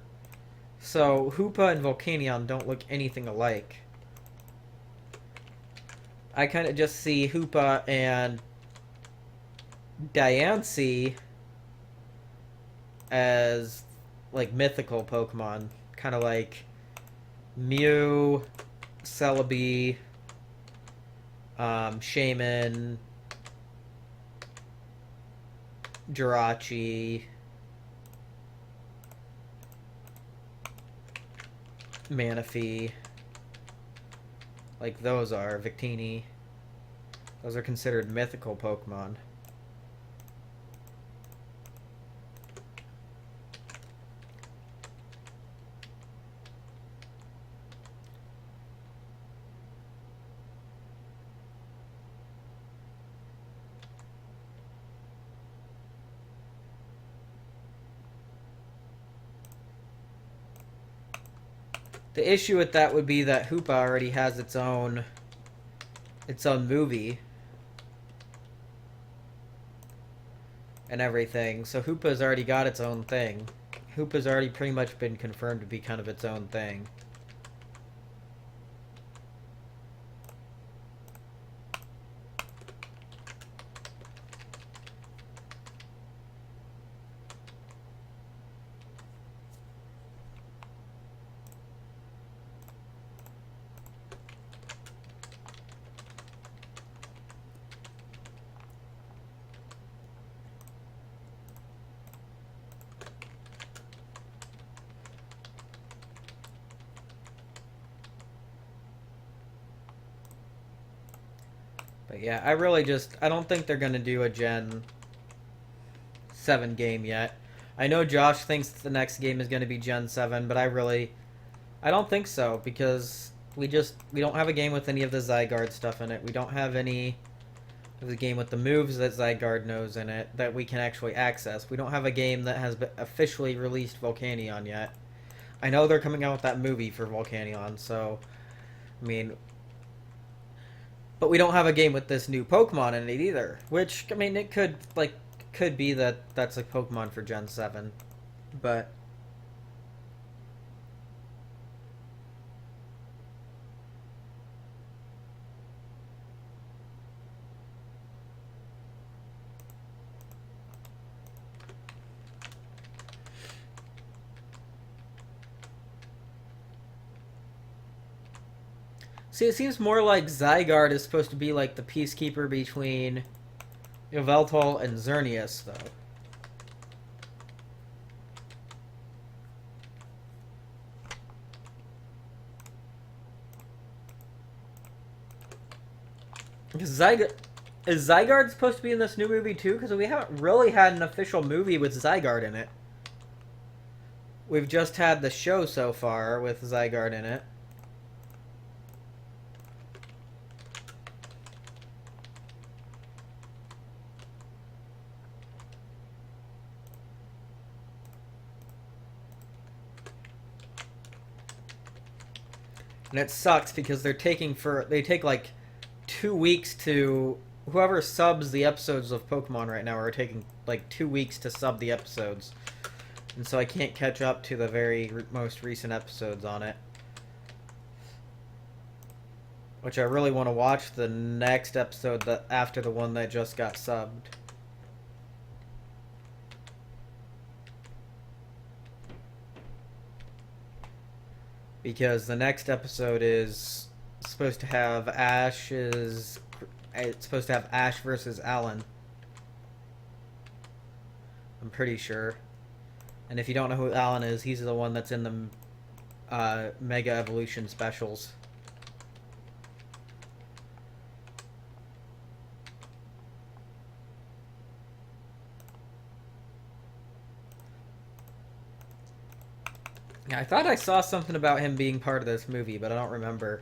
So Hoopa and Volcanion don't look anything alike. I kind of just see Hoopa and Diancie as like mythical Pokemon, kind of like Mew, Celebi, Shaman, Jirachi, Manaphy. Like those are Victini. Those are considered mythical Pokemon. The issue with that would be that Hoopa already has its own movie and everything. So Hoopa's already got its own thing. Hoopa's already pretty much been confirmed to be kind of its own thing. But yeah, I don't think they're going to do a Gen 7 game yet. I know Josh thinks the next game is going to be Gen 7, but I don't think so, because we don't have a game with any of the Zygarde stuff in it. We don't have any of the game with the moves that Zygarde knows in it that we can actually access. We don't have a game that has officially released Volcanion yet. I know they're coming out with that movie for Volcanion, so, I mean, but we don't have a game with this new Pokemon in it either. Which, I mean, it could be that that's a Pokemon for Gen 7. But see, it seems more like Zygarde is supposed to be like the peacekeeper between Yveltal and Xerneas, though. Because is Zygarde supposed to be in this new movie too? Because we haven't really had an official movie with Zygarde in it. We've just had the show so far with Zygarde in it. And it sucks because they take like 2 weeks to, whoever subs the episodes of Pokemon right now are taking like 2 weeks to sub the episodes. And so I can't catch up to the very most recent episodes on it. Which I really want to watch the next episode after the one that just got subbed. Because the next episode is supposed to have It's supposed to have Ash versus Alan. I'm pretty sure. And if you don't know who Alan is, he's the one that's in the Mega Evolution specials. Yeah, I thought I saw something about him being part of this movie, but I don't remember.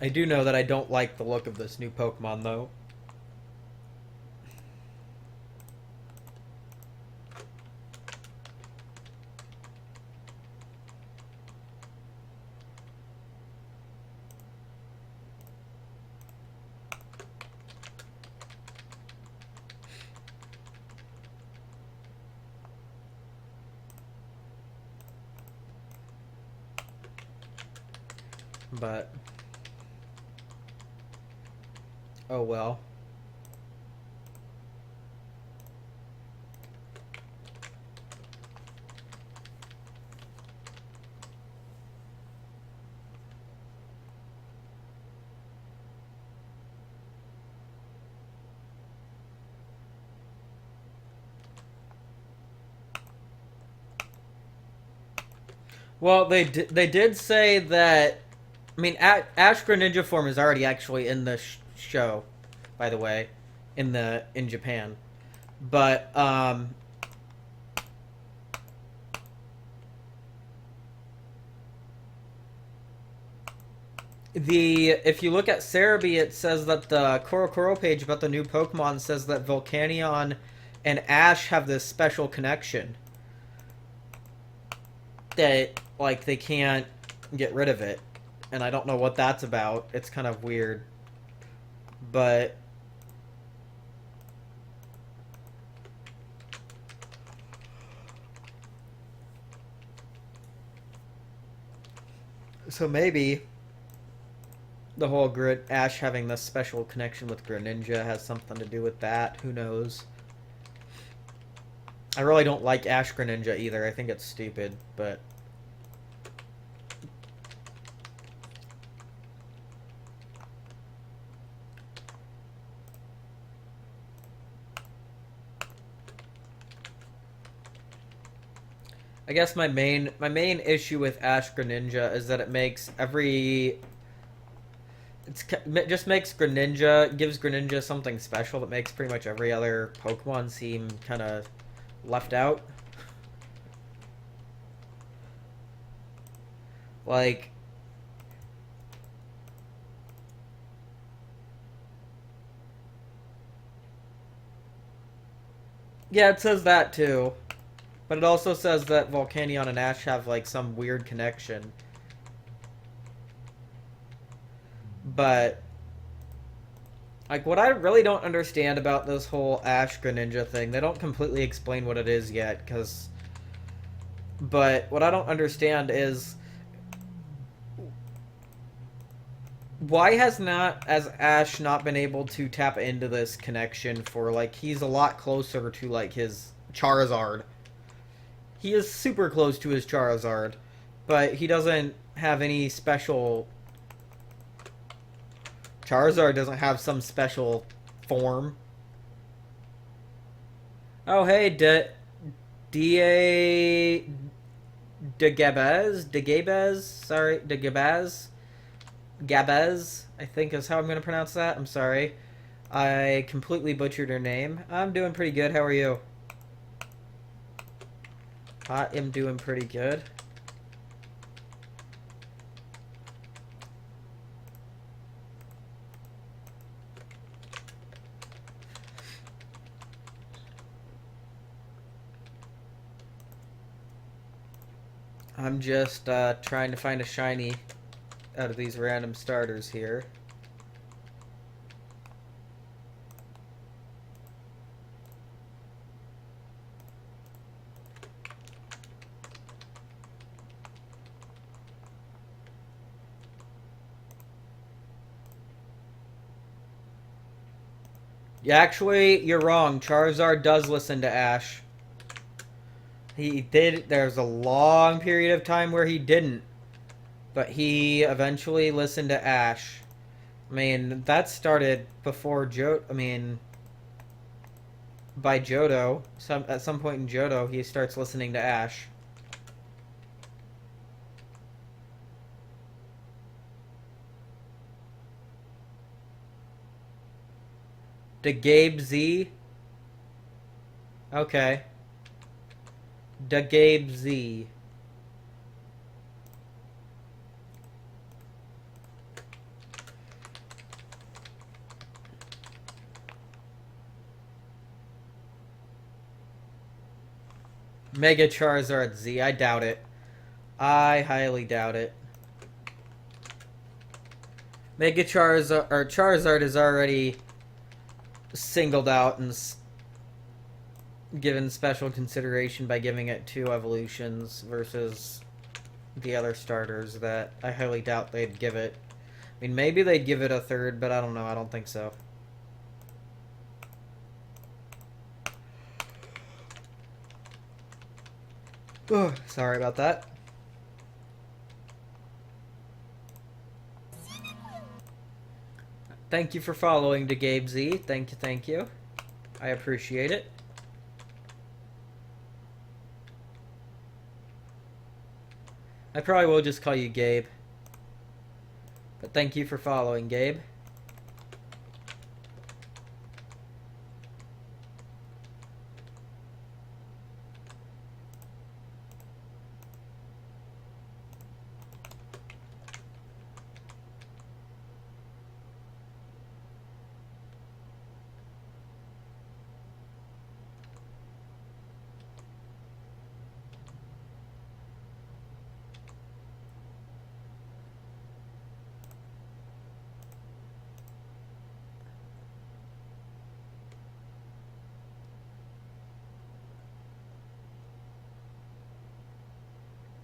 I do know that I don't like the look of this new Pokemon, though. But oh well. Well, they did say that. I mean, Ash Greninja form is already actually in the show, by the way, in Japan, but if you look at Cerebi, it says that the Korokoro page about the new Pokemon says that Volcanion and Ash have this special connection that like they can't get rid of it. And I don't know what that's about. It's kind of weird. But so maybe the whole Ash having this special connection with Greninja has something to do with that. Who knows? I really don't like Ash Greninja either. I think it's stupid, but I guess my main issue with Ash Greninja is that it makes it just makes gives Greninja something special that makes pretty much every other Pokemon seem kind of left out. Like, yeah, it says that too. But it also says that Volcanion and Ash have, like, some weird connection. But, like, what I really don't understand about this whole Ash Greninja thing, they don't completely explain what it is yet, because... But what I don't understand is... Why has Ash not been able to tap into this connection for, like, he's a lot closer to, like, his Charizard. He is super close to his Charizard, but he doesn't have any special... Charizard doesn't have some special form. Oh, hey, Gabez, I think is how I'm going to pronounce that. I'm sorry. I completely butchered her name. I'm doing pretty good. How are you? I am doing pretty good. I'm just trying to find a shiny out of these random starters here. Yeah, actually, you're wrong. Charizard does listen to Ash. He did. There's a long period of time where he didn't. But he eventually listened to Ash. I mean, that started before I mean, by Johto. At some point in Johto, he starts listening to Ash. To Gabe Z. Okay. To Gabe Z. Mega Charizard Z. I doubt it. I highly doubt it. Mega Charizard or Charizard is already singled out and given special consideration by giving it 2 evolutions versus the other starters that I highly doubt they'd give it. I mean, maybe they'd give it a 3rd, but I don't know. I don't think so. Oh, sorry about that. Thank you for following to Gabe Z. Thank you, thank you. I appreciate it. I probably will just call you Gabe. But thank you for following, Gabe.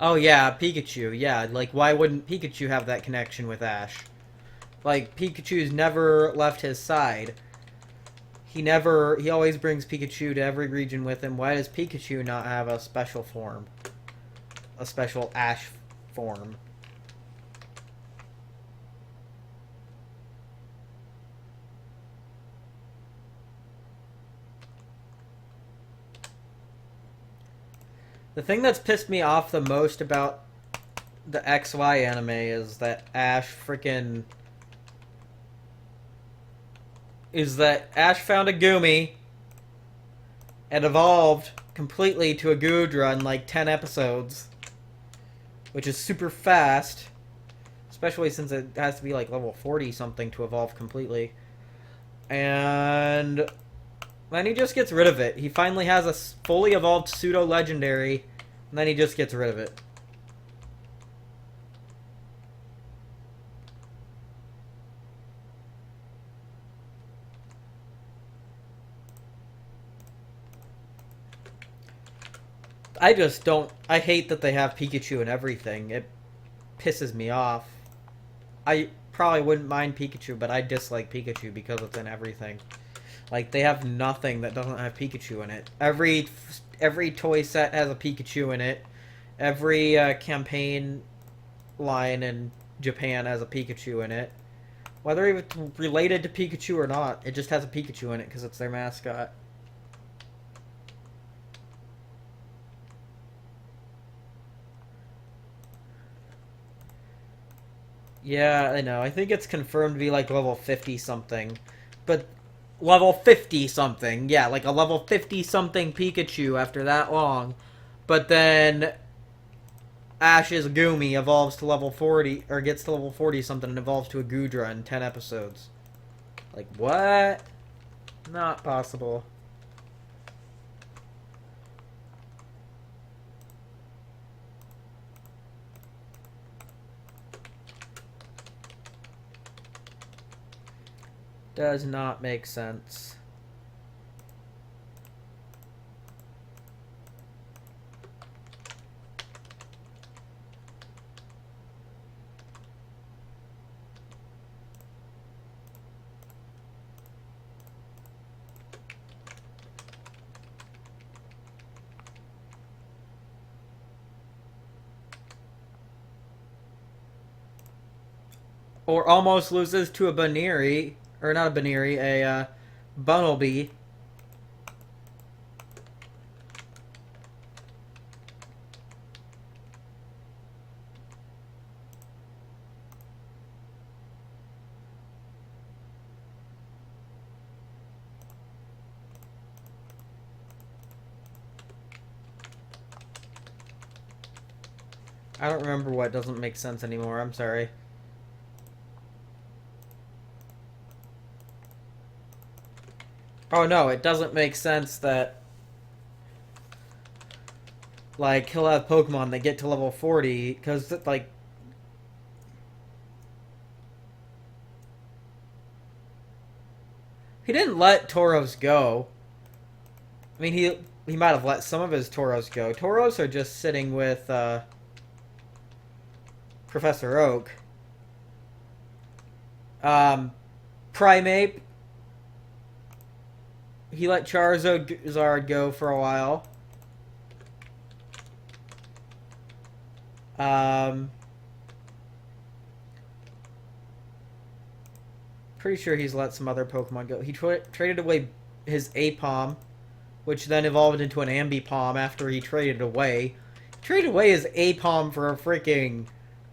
Oh yeah, Pikachu. Yeah, like why wouldn't Pikachu have that connection with Ash? Like Pikachu's never left his side. He always brings Pikachu to every region with him. Why does Pikachu not have a special form? A special Ash form? The thing that's pissed me off the most about the XY anime is that Ash found a Goomy and evolved completely to a Goodra in like 10 episodes. Which is super fast. Especially since it has to be like level 40 something to evolve completely. And then he just gets rid of it. He finally has a fully evolved pseudo-legendary, and then he just gets rid of it. I hate that they have Pikachu and everything. It pisses me off. I probably wouldn't mind Pikachu, but I dislike Pikachu because it's in everything. Like, they have nothing that doesn't have Pikachu in it. Every toy set has a Pikachu in it. Every campaign line in Japan has a Pikachu in it. Whether it's related to Pikachu or not, it just has a Pikachu in it because it's their mascot. Yeah, I know. I think it's confirmed to be like level 50 something. But level 50 something. Yeah, like a level 50 something Pikachu after that long. But then Ash's Goomy evolves to level 40 or gets to level 40 something and evolves to a Goodra in 10 episodes. Like what? Not possible. Does not make sense. Or almost loses to a Baneri, or not a Baneri, a Bunnelby. I don't remember what doesn't make sense anymore. I'm sorry. Oh no, it doesn't make sense that, like, he'll have Pokemon that get to level 40, because, like, he didn't let Tauros go. I mean, he might have let some of his Tauros go. Tauros are just sitting with Professor Oak. Primeape. He let Charizard go for a while. Pretty sure he's let some other Pokemon go. He traded away his Apom, which then evolved into an Ambipom after he traded away. He traded away his Apom for a freaking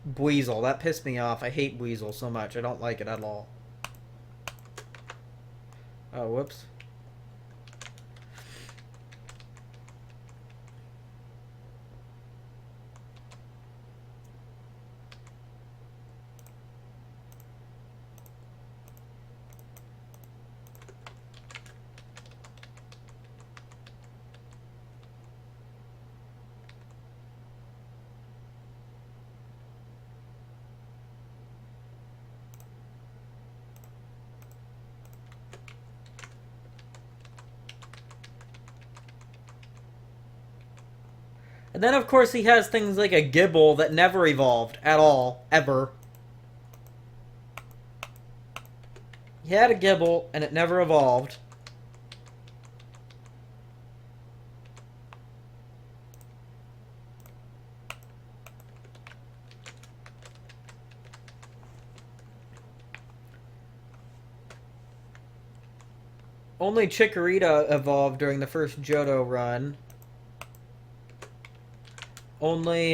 Buizel. That pissed me off. I hate Buizel so much. I don't like it at all. Oh, whoops. And then, of course, he has things like a Gibble that never evolved at all, ever. He had a Gibble, and it never evolved. Only Chikorita evolved during the first Johto run. Only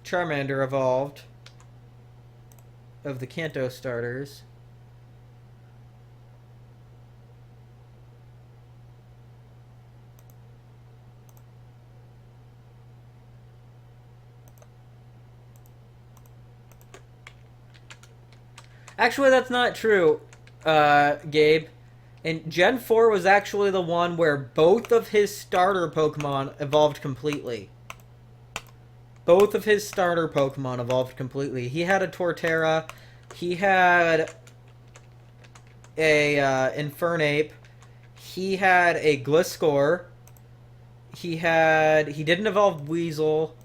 Charmander evolved of the Kanto starters. Actually, that's not true, Gabe. And Gen 4 was actually the one where both of his starter Pokemon evolved completely. Both of his starter Pokemon evolved completely. He had a Torterra. He had a Infernape. He had a Gliscor. He didn't evolve Weasel.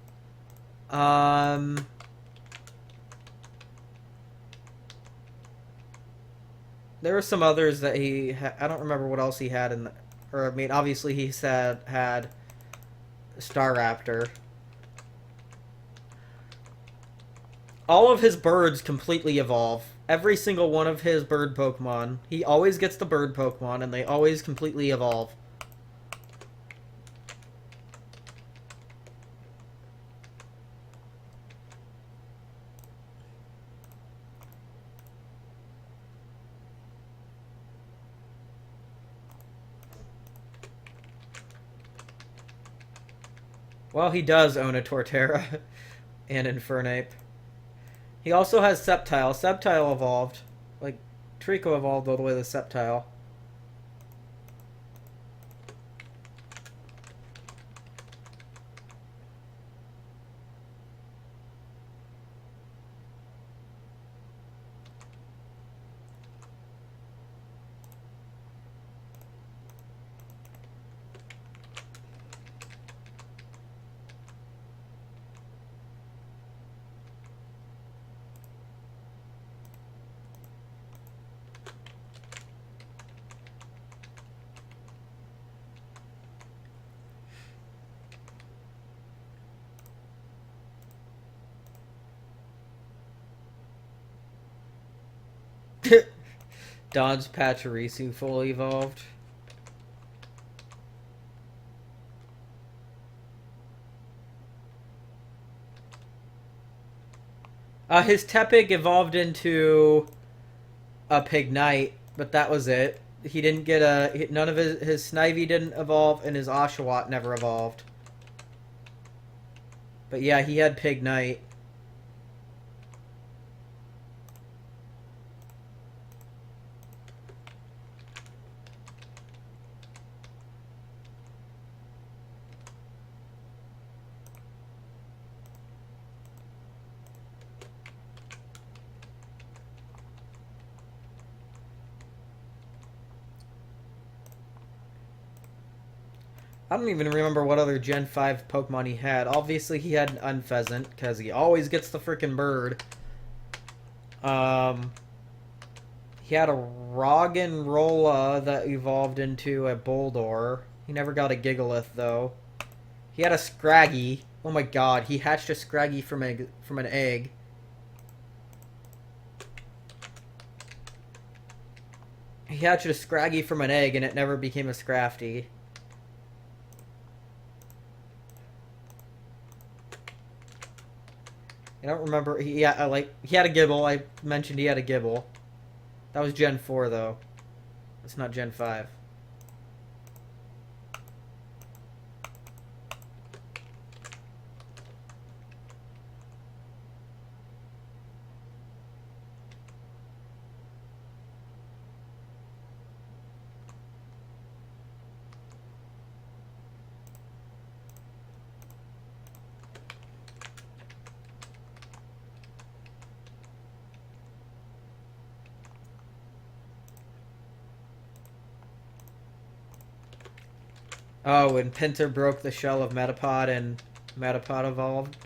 There were some others that I don't remember what else he had in or I mean, obviously he had Staraptor. All of his birds completely evolve. Every single one of his bird Pokemon. He always gets the bird Pokemon, and they always completely evolve. Well, he does own a Torterra and Infernape. He also has Sceptile. Sceptile evolved. Like, Trico evolved all the way to Sceptile. Don's Pachirisu fully evolved. His Tepig evolved into a Pignite, but that was it. He didn't get a... None of his Snivy didn't evolve, and his Oshawott never evolved. But yeah, he had Pignite. I don't even remember what other Gen 5 Pokemon he had. Obviously, he had an Unpheasant, because he always gets the freaking bird. He had a Roggenrola that evolved into a Boldore. He never got a Gigalith, though. He had a Scraggy. Oh my god, he hatched a Scraggy from an egg. He hatched a Scraggy from an egg, and it never became a Scrafty. I don't remember. He had a Gibble. I mentioned he had a Gibble. That was Gen 4, though. It's not Gen 5. Oh, when Pinsir broke the shell of Metapod and Metapod evolved?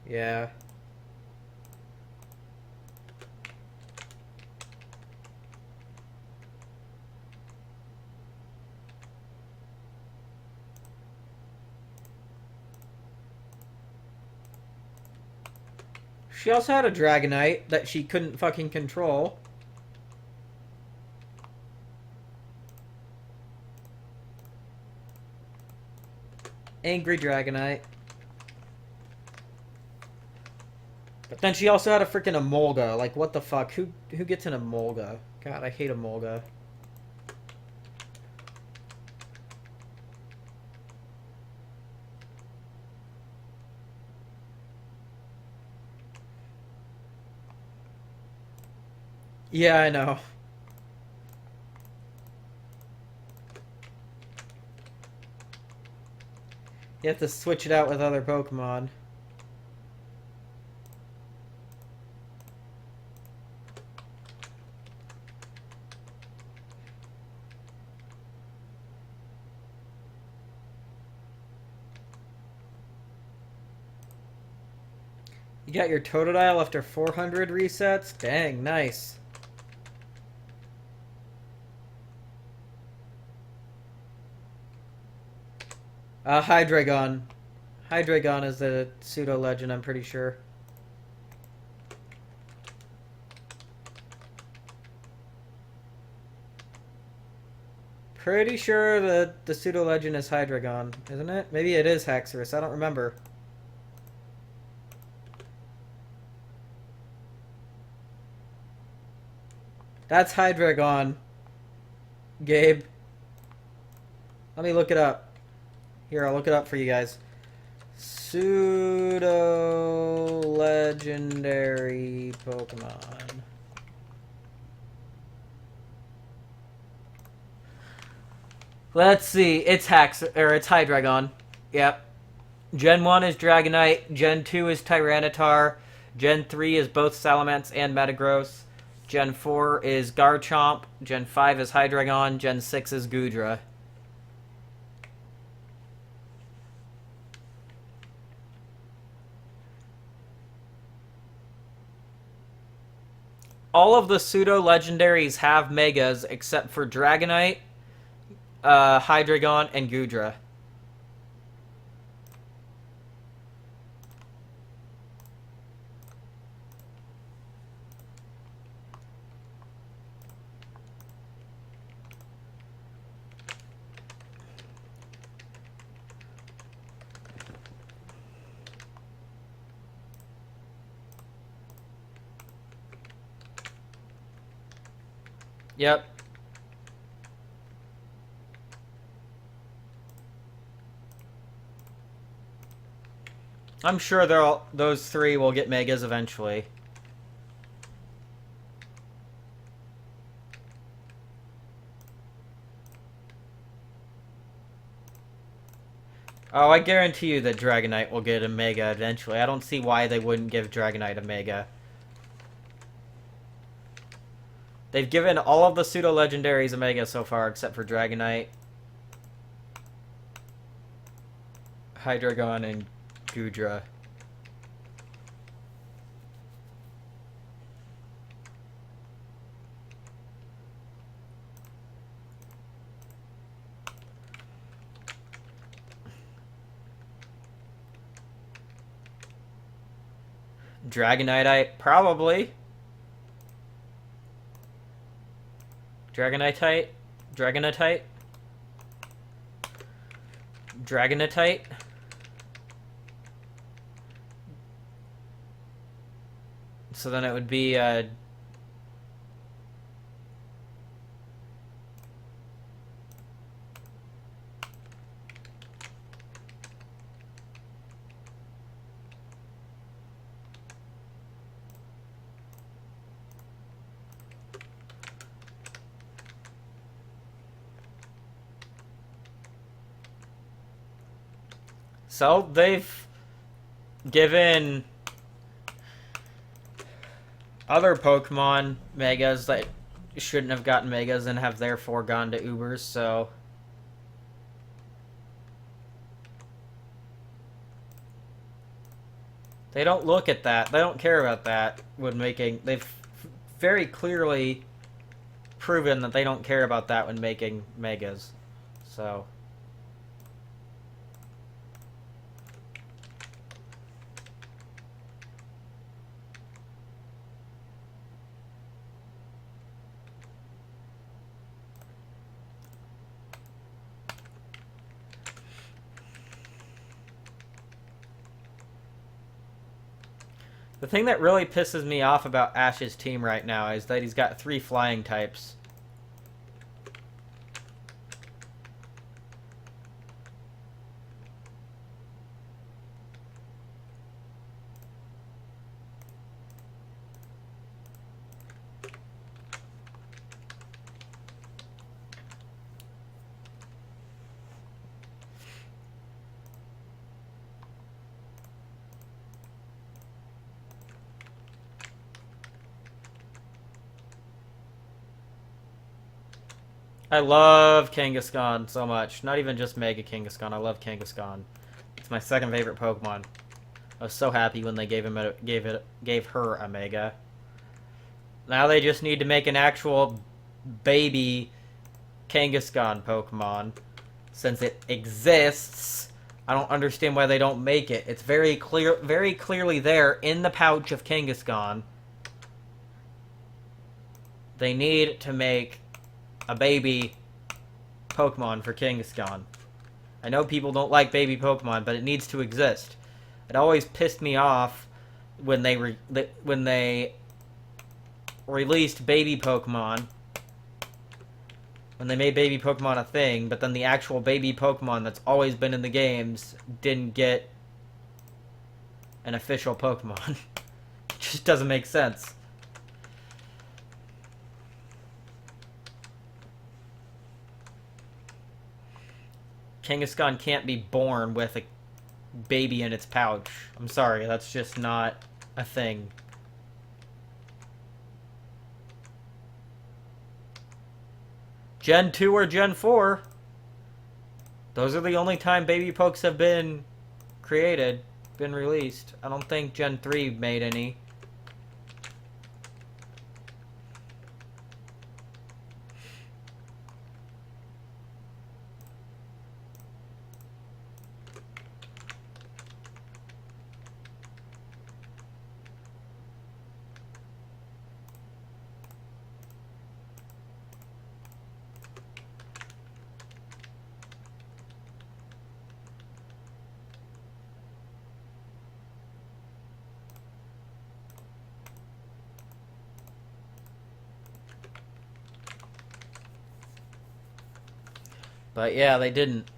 Yeah. She also had a Dragonite that she couldn't fucking control. Angry Dragonite. But then she also had a freaking Emolga. Like, what the fuck? Who gets an Emolga? God, I hate Emolga. Yeah, I know. You have to switch it out with other Pokemon. You got your Totodile after 400 resets? Dang, nice. Hydreigon. Hydreigon is the pseudo-legend, I'm pretty sure. Pretty sure that the pseudo-legend is Hydreigon, isn't it? Maybe it is Haxorus, I don't remember. That's Hydreigon, Gabe. Let me look it up. Here, I'll look it up for you guys. Pseudo-legendary Pokemon. Let's see. It's it's Hydreigon. Yep. Gen 1 is Dragonite. Gen 2 is Tyranitar. Gen 3 is both Salamence and Metagross. Gen 4 is Garchomp. Gen 5 is Hydreigon. Gen 6 is Goodra. All of the pseudo-legendaries have Megas except for Dragonite, Hydreigon, and Goodra. Yep. I'm sure those three will get megas eventually. Oh, I guarantee you that Dragonite will get a mega eventually. I don't see why they wouldn't give Dragonite a mega. They've given all of the pseudo-legendaries a mega so far, except for Dragonite, Hydreigon, and Goodra. Dragonite, probably. Dragonite. Dragonite. Dragonite. So then it would be so they've given other Pokemon megas that shouldn't have gotten megas and have therefore gone to Ubers, so they don't look at that. They don't care about that when making... They've very clearly proven that they don't care about that when making megas. So... The thing that really pisses me off about Ash's team right now is that he's got 3 flying types. I love Kangaskhan so much. Not even just Mega Kangaskhan. I love Kangaskhan. It's my second favorite Pokemon. I was so happy when they gave her a Mega. Now they just need to make an actual baby Kangaskhan Pokemon. Since it exists, I don't understand why they don't make it. It's very clearly there in the pouch of Kangaskhan. They need to make a baby Pokemon for Kangaskhan. I know people don't like baby Pokemon, but it needs to exist. It always pissed me off when they released baby Pokemon, when they made baby Pokemon a thing, but then the actual baby Pokemon that's always been in the games didn't get an official Pokemon. It just doesn't make sense. Kangaskhan can't be born with a baby in its pouch. I'm sorry, that's just not a thing. Gen 2 or Gen 4. Those are the only time baby pokes have been created, been released. I don't think Gen 3 made any. But yeah, they didn't.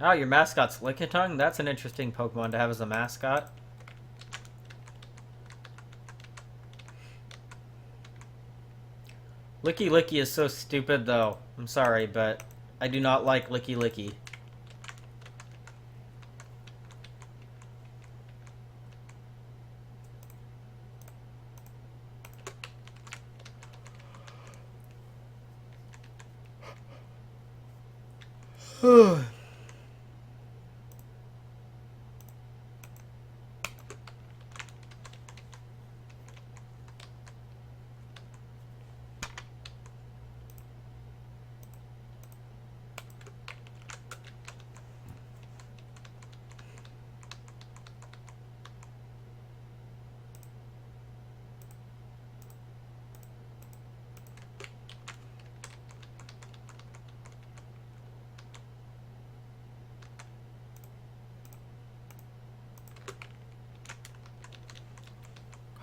Oh, your mascot's Lickitung? That's an interesting Pokemon to have as a mascot. Licky Licky is so stupid, though. I'm sorry, but I do not like Licky Licky.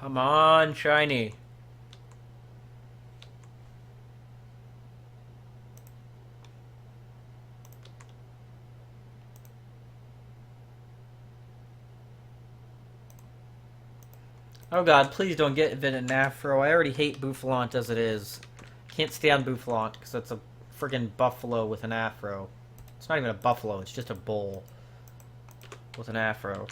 Come on, shiny. Oh god, please don't get Venonafro. I already hate Boufflant as it is. Can't stand Boufflant because it's a friggin' buffalo with an afro. It's not even a buffalo, it's just a bull with an afro.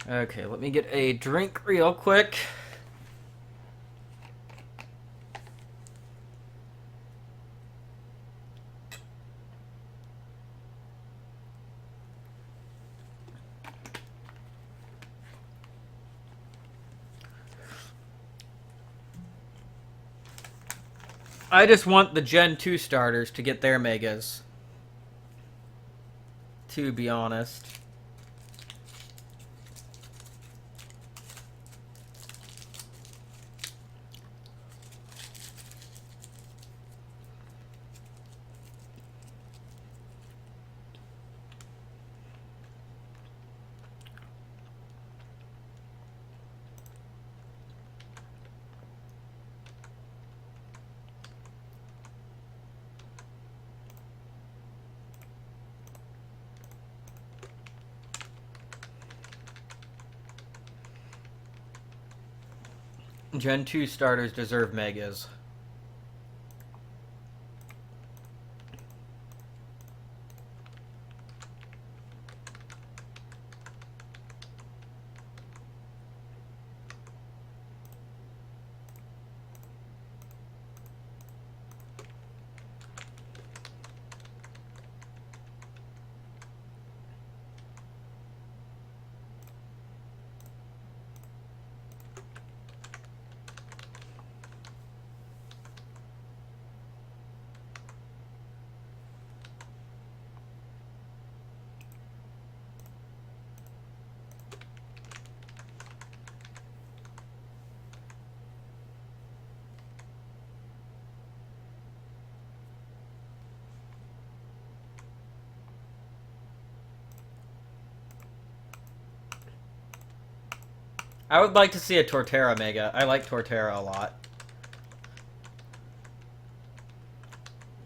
Okay, let me get a drink real quick. I just want the Gen 2 starters to get their megas. To be honest. Gen 2 starters deserve megas. I would like to see a Torterra mega. I like Torterra a lot.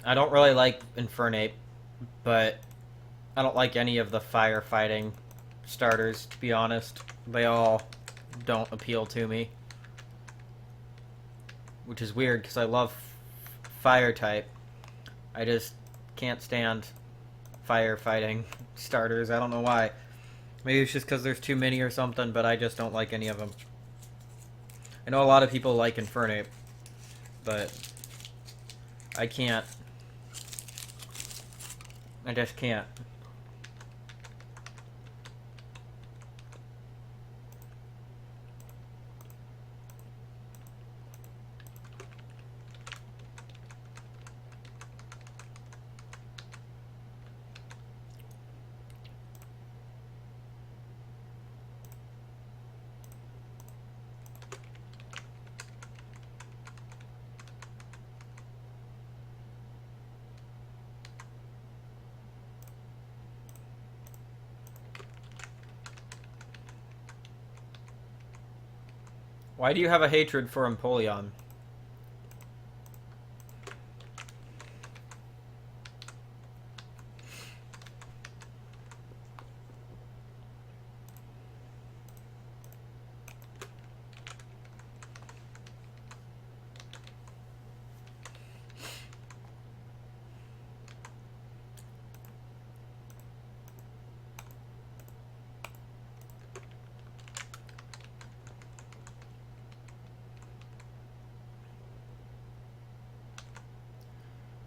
I don't really like Infernape, but I don't like any of the firefighting starters, to be honest. They all don't appeal to me. Which is weird, because I love fire type. I just can't stand firefighting starters. I don't know why. Maybe it's just because there's too many or something, but I just don't like any of them. I know a lot of people like Infernape, but I can't. I just can't. Why do you have a hatred for Empoleon?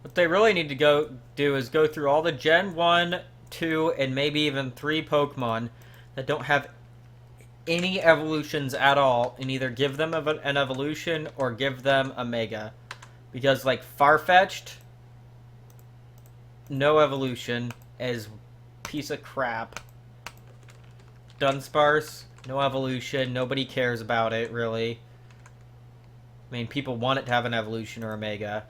What they really need to do is go through all the Gen 1, 2, and maybe even 3 Pokemon that don't have any evolutions at all, and either give them an evolution or give them a Mega. Because, like, Farfetch'd, no evolution, is piece of crap. Dunsparce, no evolution, nobody cares about it, really. I mean, people want it to have an evolution or a Mega.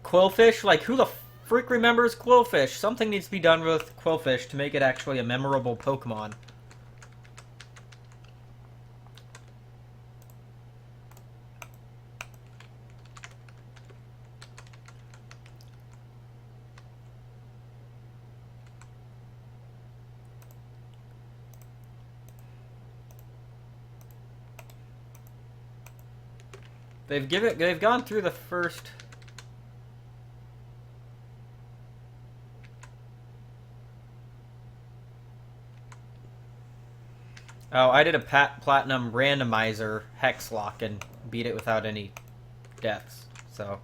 Quillfish, like, who the freak remembers Quillfish? Something needs to be done with Quillfish to make it actually a memorable Pokemon. They've gone through the first. Oh, I did a platinum randomizer hex lock and beat it without any deaths, so.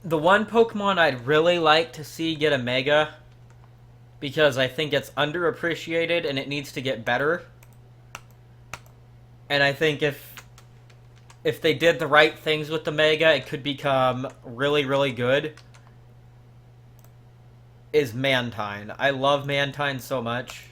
The one Pokemon I'd really like to see get a Mega, because I think it's underappreciated and it needs to get better. And I think if they did the right things with the Mega, it could become really, really good, is Mantine. I love Mantine so much.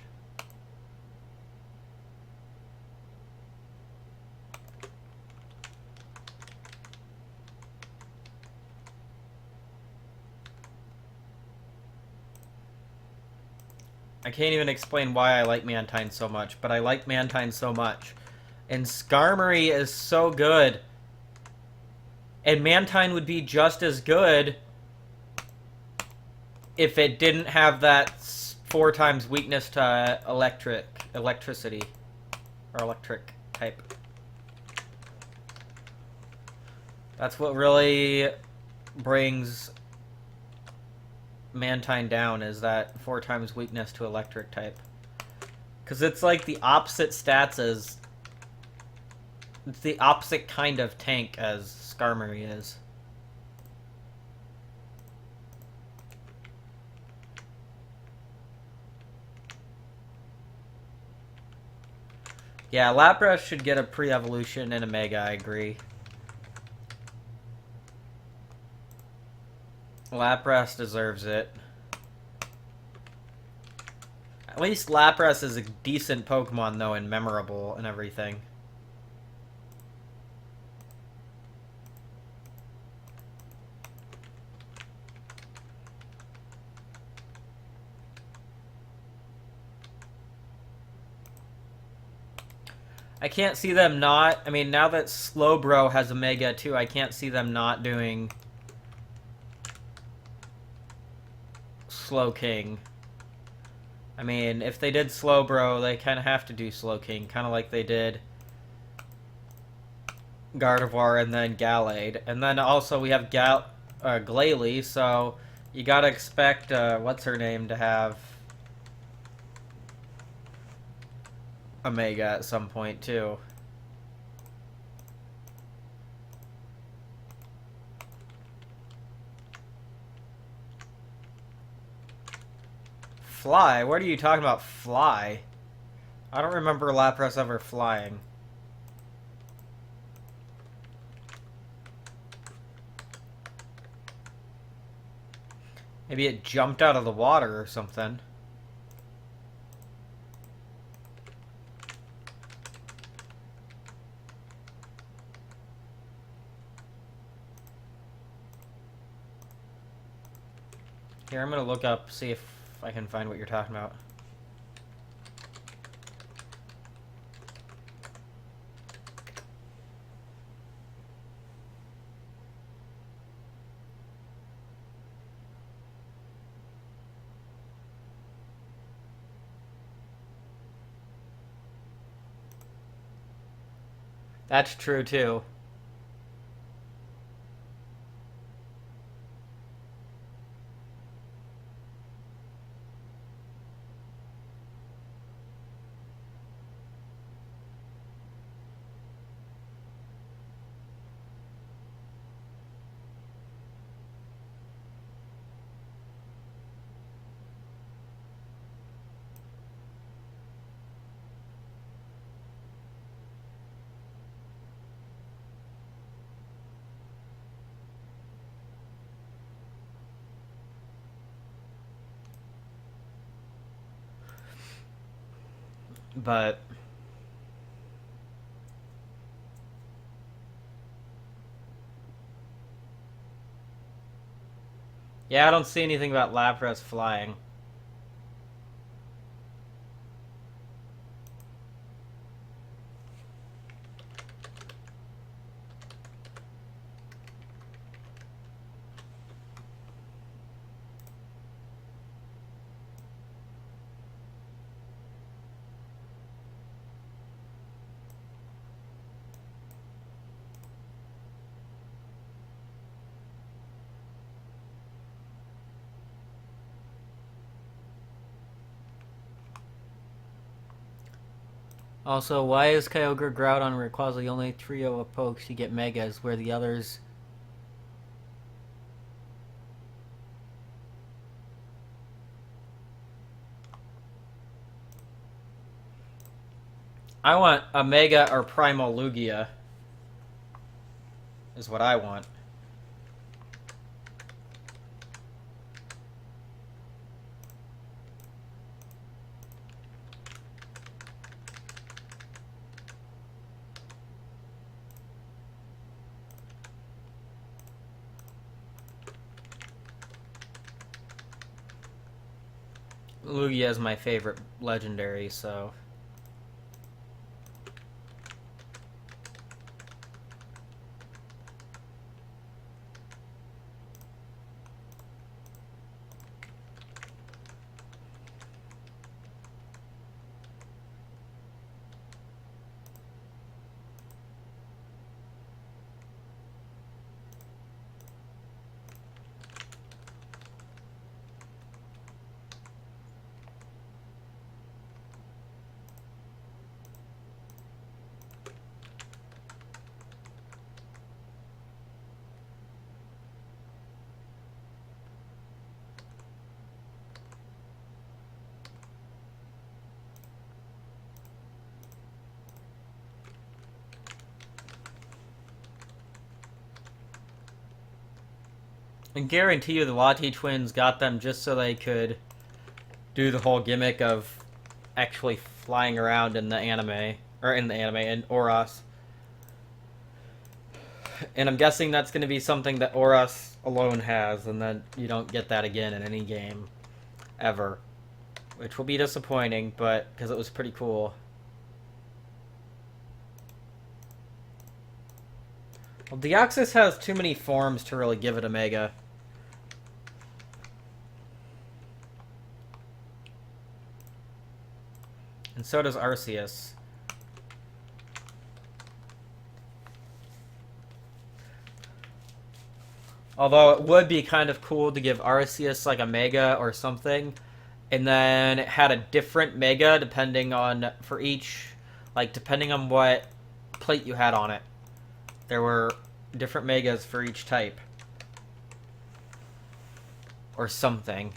I can't even explain why I like Mantine so much, but I like Mantine so much. And Skarmory is so good. And Mantine would be just as good if it didn't have that 4 times weakness to electricity, or electric type. That's what really brings Mantine down, is that 4 times weakness to electric type. Because it's like the opposite stats as... It's the opposite kind of tank as Skarmory is. Yeah, Lapras should get a pre-evolution and a Mega, I agree. Lapras deserves it. At least Lapras is a decent Pokemon, though, and memorable and everything. I can't see them not... I mean, now that Slowbro has Omega too, I can't see them not doing Slowking. I mean, if they did Slowbro, they kind of have to do Slowking, kind of like they did Gardevoir and then Gallade. And then also we have Glalie, so you gotta expect, what's her name, to have Omega at some point, too. Fly? What are you talking about, fly? I don't remember Lapras ever flying. Maybe it jumped out of the water or something. Here, I'm gonna look up, see if I can find what you're talking about. That's true, too. But yeah, I don't see anything about Lapras flying. Also, why is Kyogre, Groudon, and Rayquaza the only trio of pokes to get Megas, where the others... I want a Mega or Primal Lugia. Is what I want. Lugia is my favorite legendary, so... I guarantee you the Lati twins got them just so they could do the whole gimmick of actually flying around in the anime. Or in the anime, in Oras. And I'm guessing that's going to be something that Oras alone has, and then you don't get that again in any game. Ever. Which will be disappointing, but because it was pretty cool. Well, Deoxys has too many forms to really give it a Mega. And so does Arceus. Although it would be kind of cool to give Arceus like a Mega or something, and then it had a different Mega depending on, for each, like depending on what plate you had on it. There were different Megas for each type. Or something.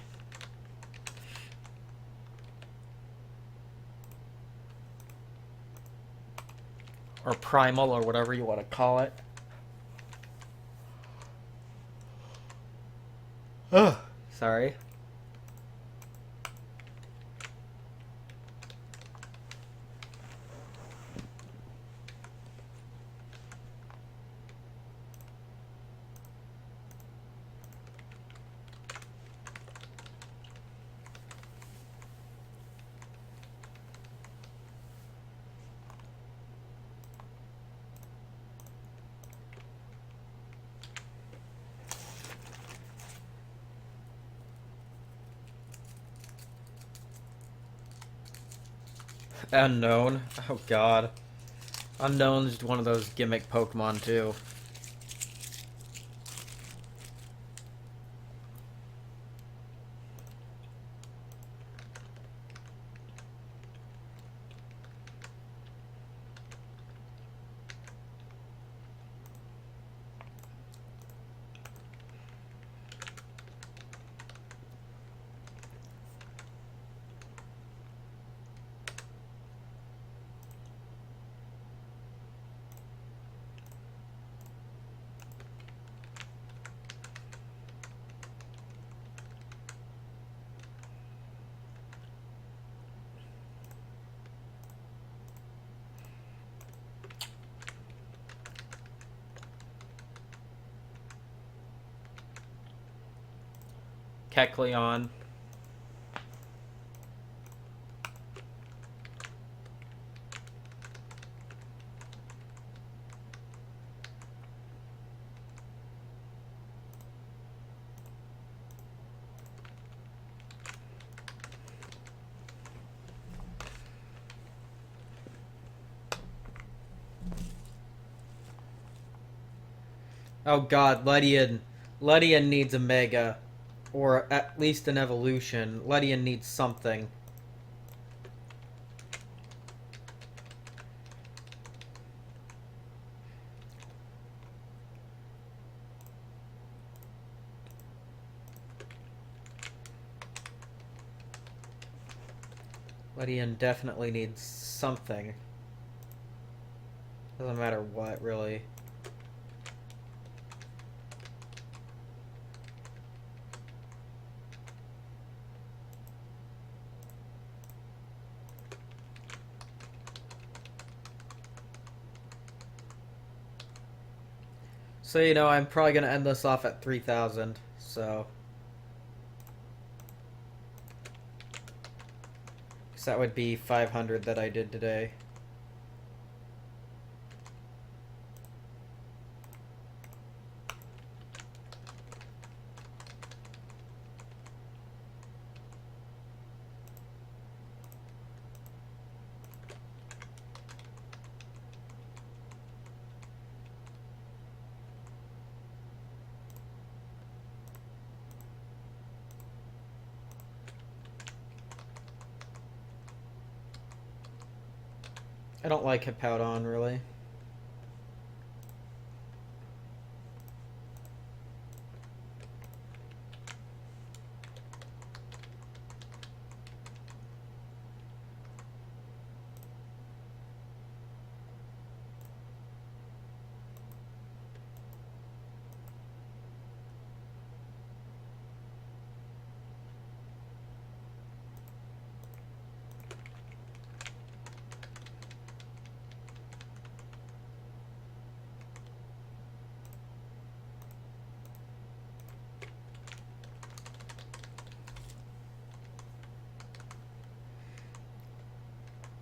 Or Primal, or whatever you want to call it. Ugh. Sorry. Unknown. Oh god. Unknown's one of those gimmick Pokemon too. Kecleon. Oh god, Ledian. Ledian needs a Mega. Or at least an evolution. Ledian needs something. Ledian definitely needs something. Doesn't matter what, really. So, you know, I'm probably going to end this off at 3,000, so... because that would be 500 that I did today. I don't like Hippowdon, really.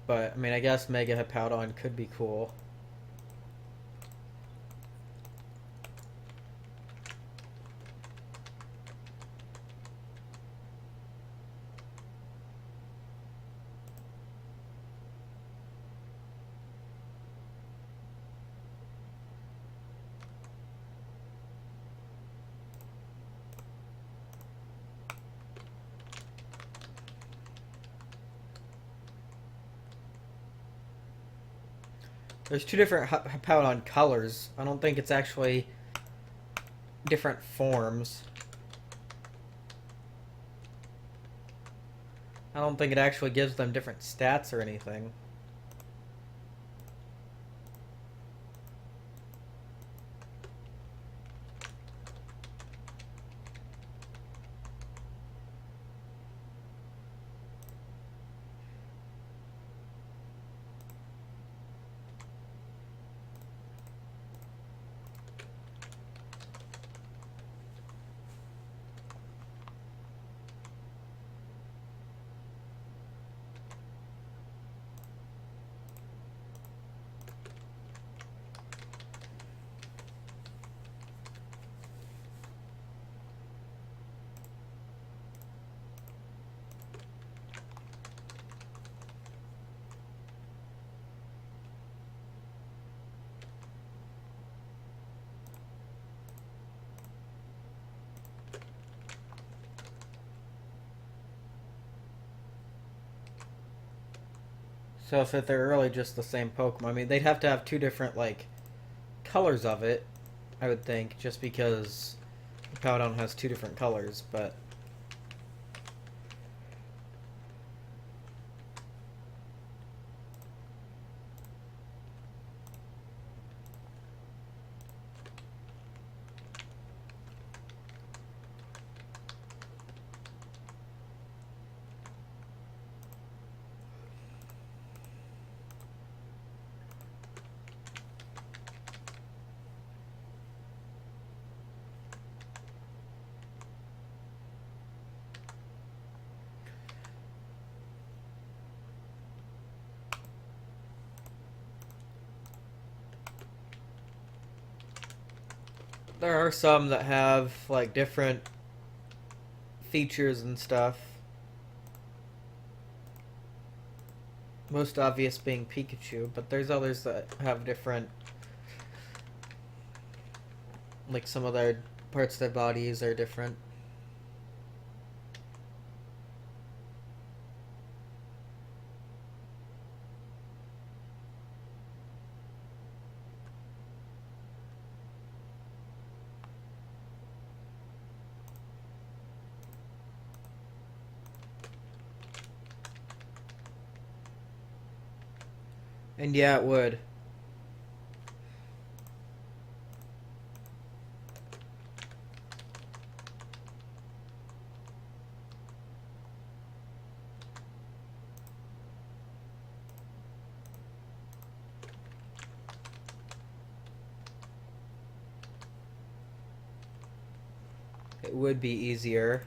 But, I mean, I guess Mega Hippowdon could be cool. There's two different Hippowdon colors. I don't think it's actually different forms. I don't think it actually gives them different stats or anything. So if they're really just the same Pokemon, I mean, they'd have to have two different, like, colors of it, I would think, just because Hippowdon has two different colors, but... There are some that have, like, different features and stuff. Most obvious being Pikachu, but there's others that have different... Like, some of their parts of their bodies are different. And yeah, it would. It would be easier.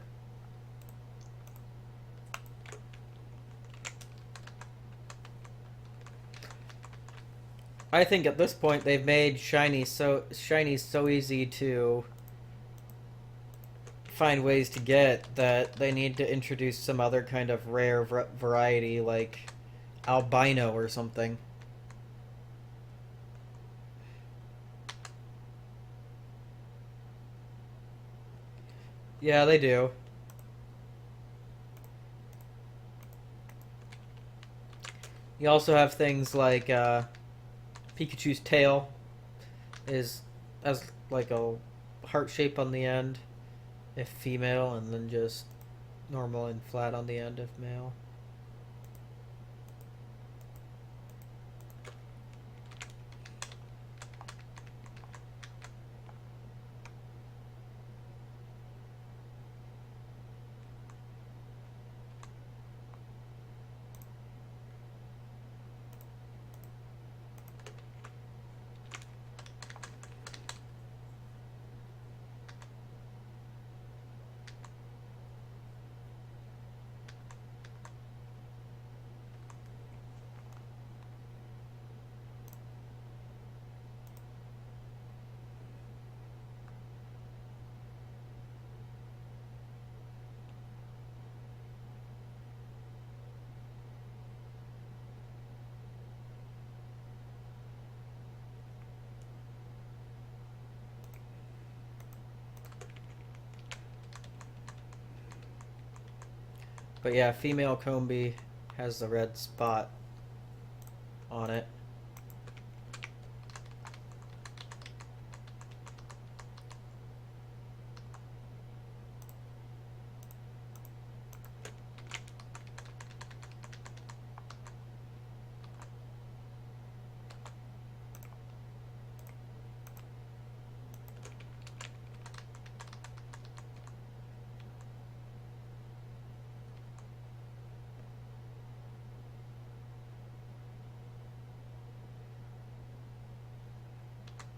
I think at this point they've made shinies so easy to find ways to get that they need to introduce some other kind of rare variety like albino or something. Yeah, they do. You also have things like Pikachu's tail has like a heart shape on the end if female, and then just normal and flat on the end if male. But yeah, female Combi has the red spot on it.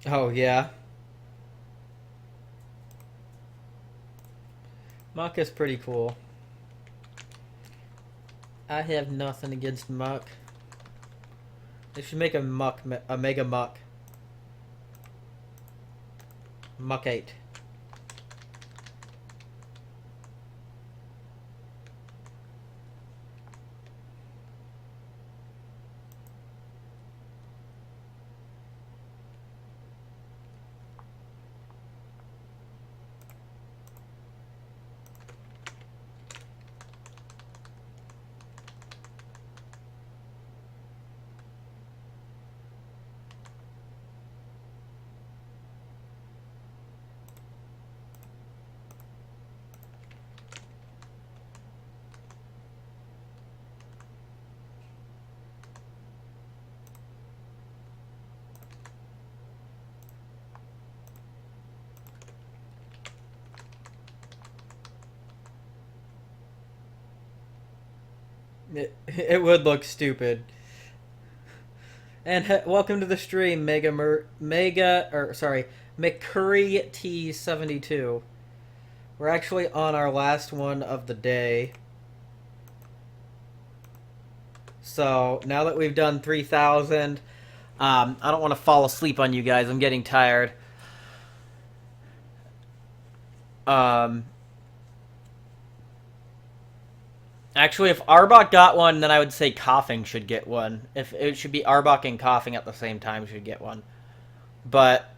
Oh, yeah. Muck is pretty cool. I have nothing against Muck. They should make a Mega Muck. Muck 8. It would look stupid. And welcome to the stream, McCurry T72. We're actually on our last one of the day. So now that we've done 3,000, I don't want to fall asleep on you guys. I'm getting tired. Actually, if Arbok got one, then I would say Coughing should get one. If it should be Arbok and Coughing at the same time should get one. But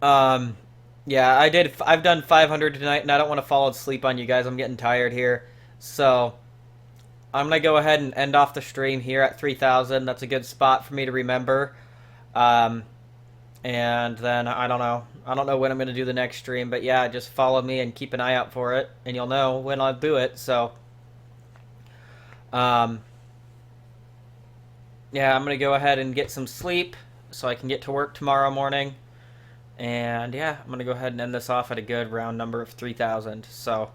yeah, I've done 500 tonight, and I don't want to fall asleep on you guys. I'm getting tired here. So I'm going to go ahead and end off the stream here at 3,000. That's a good spot for me to remember. And then, I don't know. I don't know when I'm going to do the next stream. But yeah, just follow me and keep an eye out for it. And you'll know when I'll do it. So, yeah, I'm going to go ahead and get some sleep so I can get to work tomorrow morning. And yeah, I'm going to go ahead and end this off at a good round number of 3,000. So,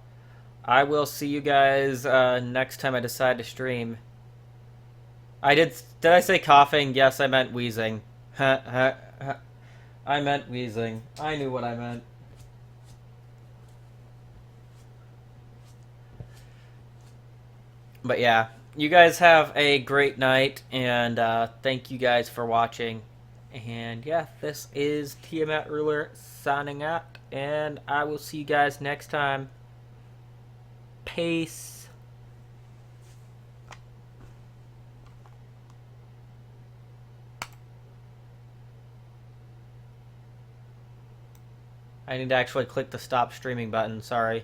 I will see you guys next time I decide to stream. Did I say coughing? Yes, I meant wheezing. I meant wheezing. I knew what I meant. But yeah, you guys have a great night, and thank you guys for watching. And yeah, this is TiamatRuler signing out, and I will see you guys next time. Peace. I need to actually click the stop streaming button, sorry.